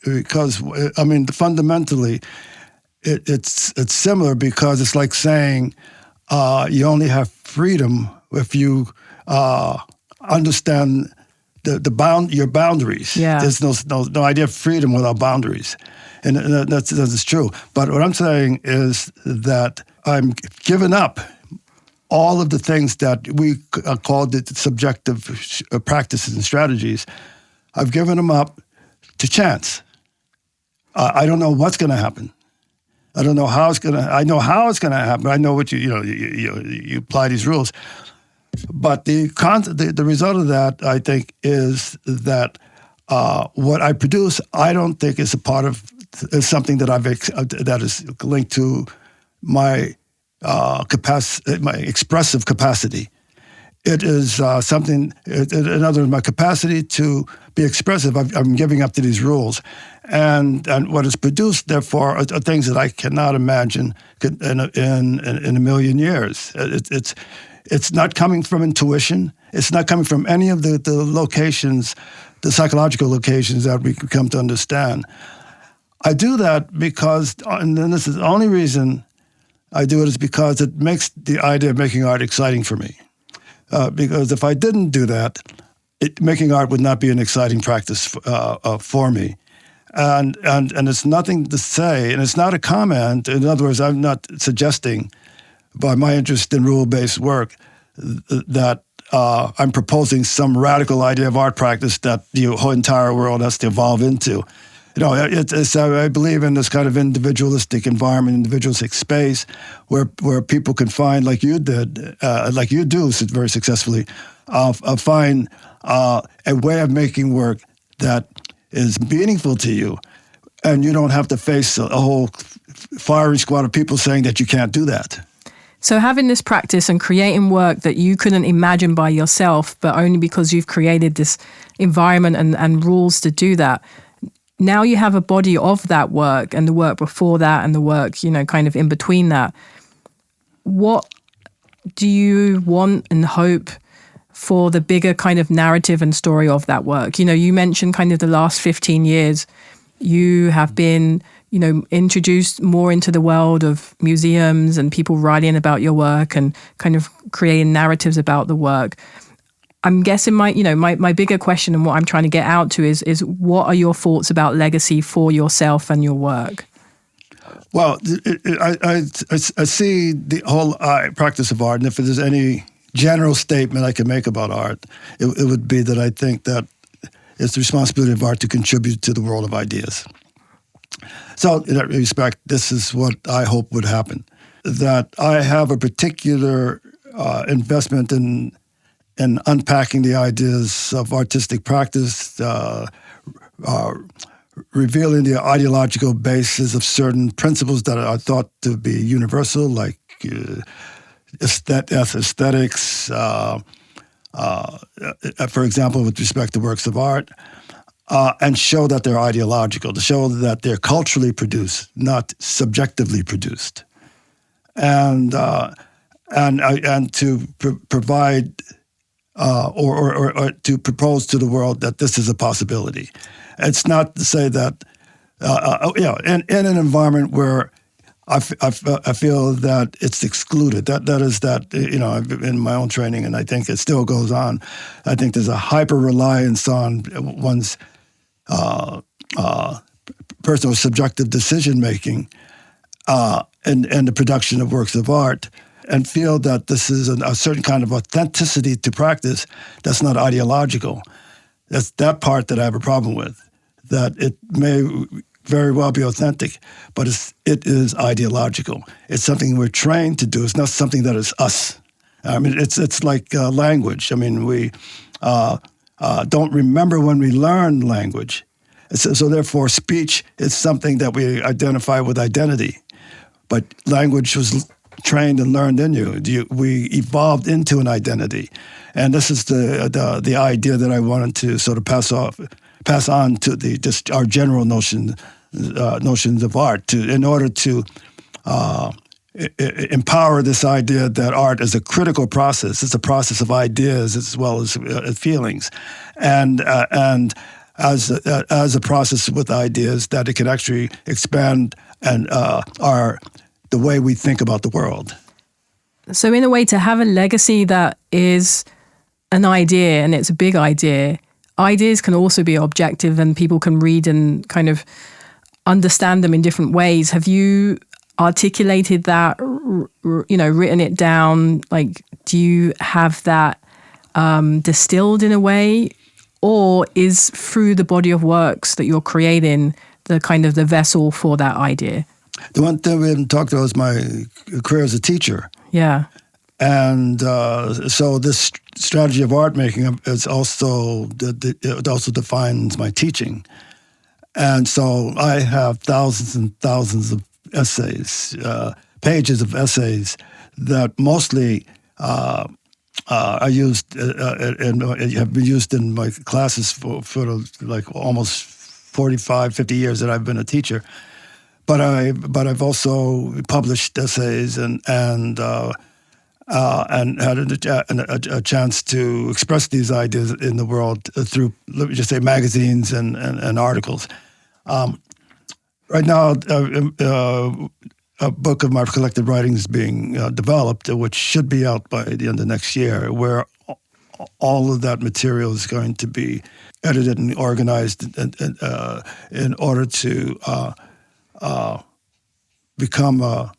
because fundamentally, it's similar, because it's like saying you only have freedom if you understand your boundaries. Yeah. There's no idea of freedom without boundaries. And that's true. But what I'm saying is that I'm giving up all of the things that we called the subjective practices and strategies. I've given them up to chance. I don't know what's going to happen. I don't know how it's going to. I know how it's going to happen. I know what you apply these rules. But the result of that, I think, is that what I produce, I don't think is is something that that is linked to my capacity, my expressive capacity. It is something. In other words, my capacity to be expressive, I'm giving up to these rules, and what is produced, therefore, are things that I cannot imagine in a million years. It's not coming from intuition. It's not coming from any of the locations, the psychological locations that we come to understand. I do that because, and this is the only reason I do it, is because it makes the idea of making art exciting for me. Because if I didn't do that, making art would not be an exciting practice for me. And it's nothing to say, and it's not a comment. In other words, I'm not suggesting, by my interest in rule-based work, that I'm proposing some radical idea of art practice that the whole entire world has to evolve into. I believe in this kind of individualistic environment, individualistic space, where people can find, like you did, like you do very successfully, find a way of making work that is meaningful to you, and you don't have to face a whole firing squad of people saying that you can't do that. So having this practice and creating work that you couldn't imagine by yourself, but only because you've created this environment and rules to do that, now you have a body of that work and the work before that and the work, kind of in between that. What do you want and hope for the bigger kind of narrative and story of that work? You mentioned kind of the last 15 years, you have been, introduced more into the world of museums and people writing about your work and kind of creating narratives about the work. I'm guessing my bigger question and what I'm trying to get out to is what are your thoughts about legacy for yourself and your work? Well, I see the whole practice of art, and if there's any general statement I can make about art, it would be that I think that it's the responsibility of art to contribute to the world of ideas. So in that respect, this is what I hope would happen, that I have a particular investment in unpacking the ideas of artistic practice, revealing the ideological basis of certain principles that are thought to be universal, like aesthetics, for example, with respect to works of art, and show that they're ideological, to show that they're culturally produced, not subjectively produced, and to provide or to propose to the world that this is a possibility. It's not to say that in an environment where I feel that it's excluded. That is that, in my own training, and I think it still goes on. I think there's a hyper-reliance on one's personal subjective decision-making and the production of works of art, and feel that this is a certain kind of authenticity to practice that's not ideological. That's that part that I have a problem with, that it may very well be authentic, but it is ideological. It's something we're trained to do. It's not something that is us. I mean, it's like language. I mean, we don't remember when we learn language. So therefore, speech is something that we identify with identity. But language was trained and learned in you. We evolved into an identity. And this is the idea that I wanted to sort of pass on to just our general notions of art, in order to empower this idea that art is a critical process. It's a process of ideas as well as feelings, and as a process with ideas, that it can actually expand and the way we think about the world. So in a way, to have a legacy that is an idea, and it's a big idea, ideas can also be objective and people can read and kind of understand them in different ways. Have you articulated that, written it down? Like, do you have that distilled in a way? Or is through the body of works that you're creating the kind of the vessel for that idea? The one thing we haven't talked about is my career as a teacher. Yeah. And so this strategy of art making is also, it also defines my teaching. And so I have thousands and thousands of essays, pages of essays that mostly are used and have been used in my classes for like almost 45, 50 years that I've been a teacher. But I've also published essays and had a chance to express these ideas in the world through, let me just say, magazines and articles. Right now, a book of my collected writings is being developed, which should be out by the end of next year, where all of that material is going to be edited and organized in order to become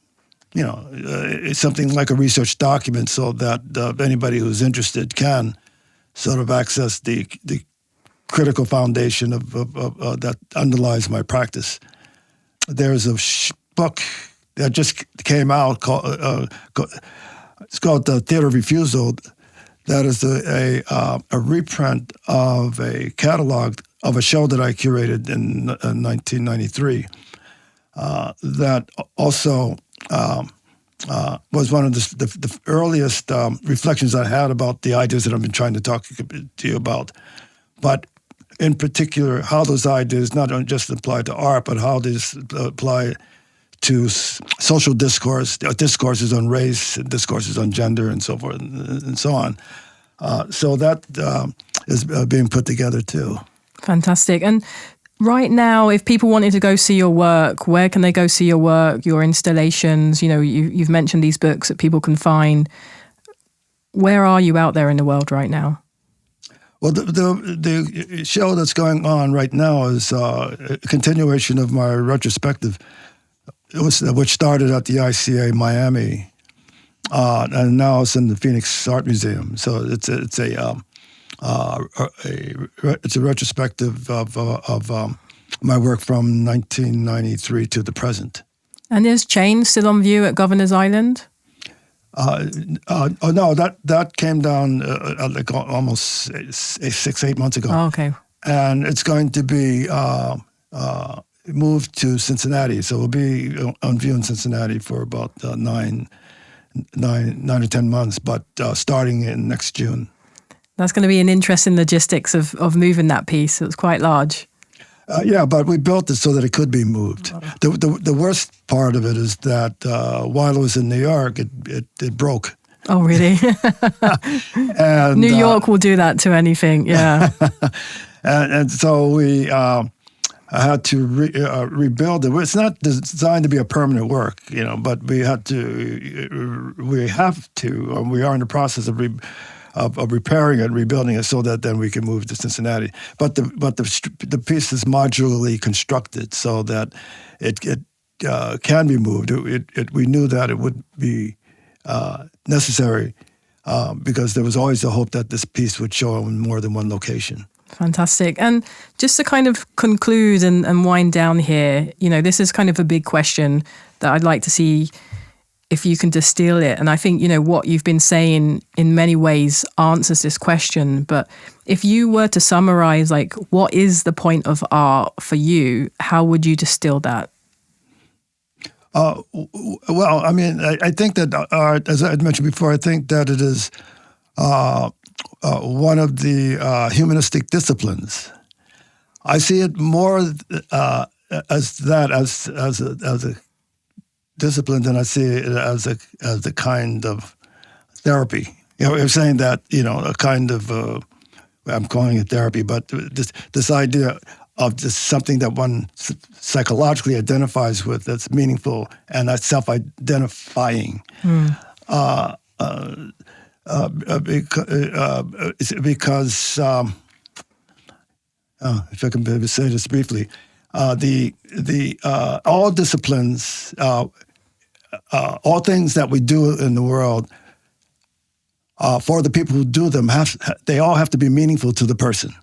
something like a research document, so that anybody who's interested can sort of access the critical foundation of that underlies my practice. There's a book that just came out it's called Theater of Refusal. That is a reprint of a catalog of a show that I curated in 1993. That also was one of the earliest reflections I had about the ideas that I've been trying to talk to you about. But in particular, how those ideas not just apply to art, but how they apply to social discourse, discourses on race, discourses on gender, and so forth, and so on. So that is being put together too. Fantastic. And right now, if people wanted to go see your work, where can they go see your work, your installations? You've mentioned these books that people can find. Where are you out there in the world right now? Well, the show that's going on right now is a continuation of my retrospective, which started at the ICA Miami, and now it's in the Phoenix Art Museum. So it's a retrospective of my work from 1993 to the present. And is Chain still on view at Governor's Island? No, that came down like almost 6-8 months ago. Oh, okay. And it's going to be moved to Cincinnati, so we'll be on view in Cincinnati for about 9 or 10 months, but starting in next June. That's going to be an interesting logistics of moving that piece. It's quite large. Yeah, but we built it so that it could be moved. The worst part of it is that while it was in New York, it broke. Oh, really? And, New York will do that to anything, yeah. and so we I had to rebuild it. It's not designed to be a permanent work, but we have to, and we are in the process of repairing it, rebuilding it, so that then we can move to Cincinnati. But the piece is modularly constructed so that it can be moved. We knew that it would be necessary because there was always the hope that this piece would show in more than one location. Fantastic. And just to kind of conclude and wind down here, this is kind of a big question that I'd like to see if you can distill it. And I think, what you've been saying in many ways answers this question. But if you were to summarize, what is the point of art for you, how would you distill that? Well, I think that art, as I mentioned before, I think that it is one of the humanistic disciplines. I see it more as a discipline than I see it as a kind of therapy. You're saying that a kind of I'm calling it therapy, but this idea of just something that one psychologically identifies with that's meaningful and that's self-identifying. Because if I can maybe say this briefly, all disciplines, all things that we do in the world, for the people who do them, they all have to be meaningful to the person.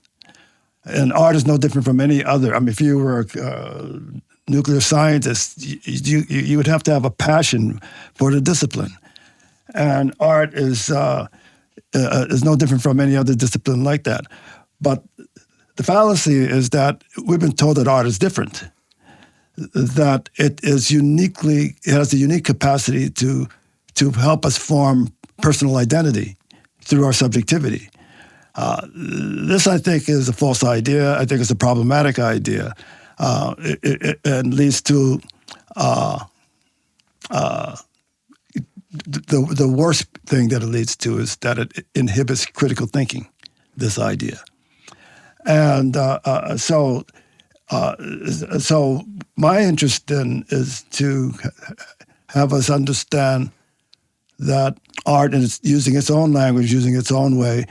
And art is no different from any other. I mean, if you were a nuclear scientist, you would have to have a passion for the discipline. And art is no different from any other discipline like that. But the fallacy is that we've been told that art is different, that it has a unique capacity to help us form personal identity through our subjectivity. This, I think, is a false idea. I think it's a problematic idea. It leads to the worst thing that it leads to is that it inhibits critical thinking, this idea. And so my interest then is to have us understand that art, and it's using its own language, using its own way,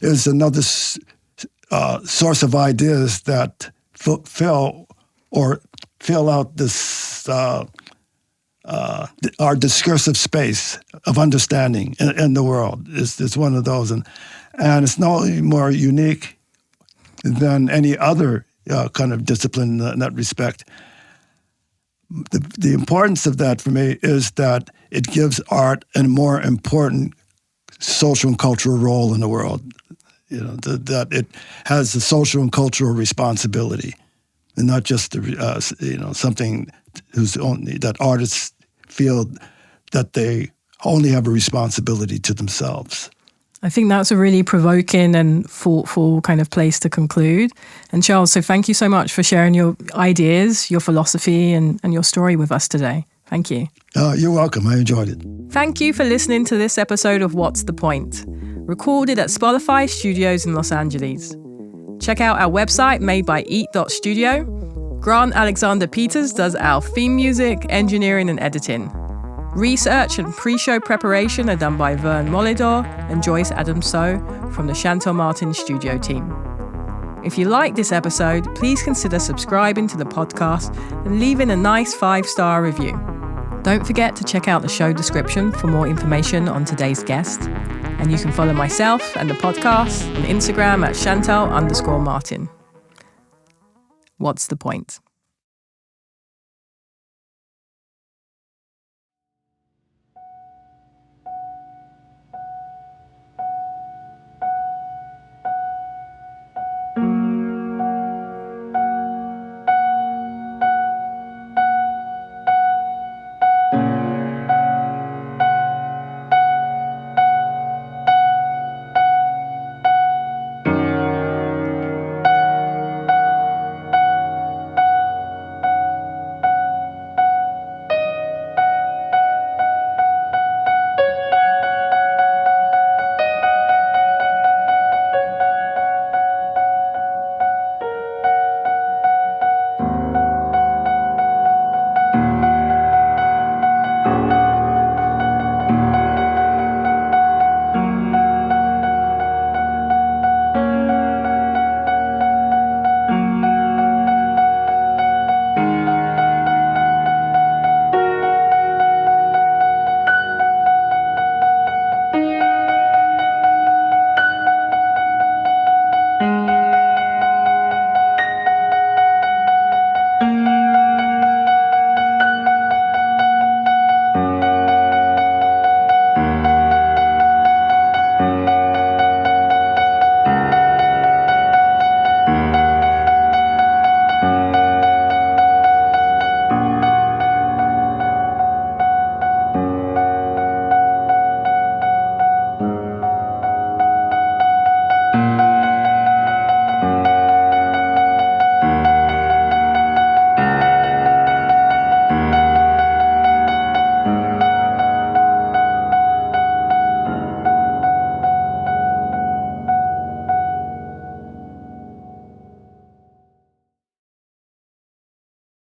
is another source of ideas that fill out this our discursive space of understanding in the world. It's one of those, and it's no more unique than any other kind of discipline in that respect. The importance of that for me is that it gives art a more important social and cultural role in the world. That it has a social and cultural responsibility, and not just something that artists feel that they only have a responsibility to themselves. I think that's a really provoking and thoughtful kind of place to conclude. And Charles, so thank you so much for sharing your ideas, your philosophy, and your story with us today. Thank you. You're welcome. I enjoyed it. Thank you for listening to this episode of What's the Point? Recorded at Spotify Studios in Los Angeles. Check out our website made by Eat.studio. Grant Alexander Peters does our theme music, engineering, and editing. Research and pre-show preparation are done by Vern Molidor and Joyce Adams-So from the Shantell Martin studio team. If you like this episode, please consider subscribing to the podcast and leaving a nice 5-star review. Don't forget to check out the show description for more information on today's guest. And you can follow myself and the podcast on Instagram at Shantell_Martin. What's the point?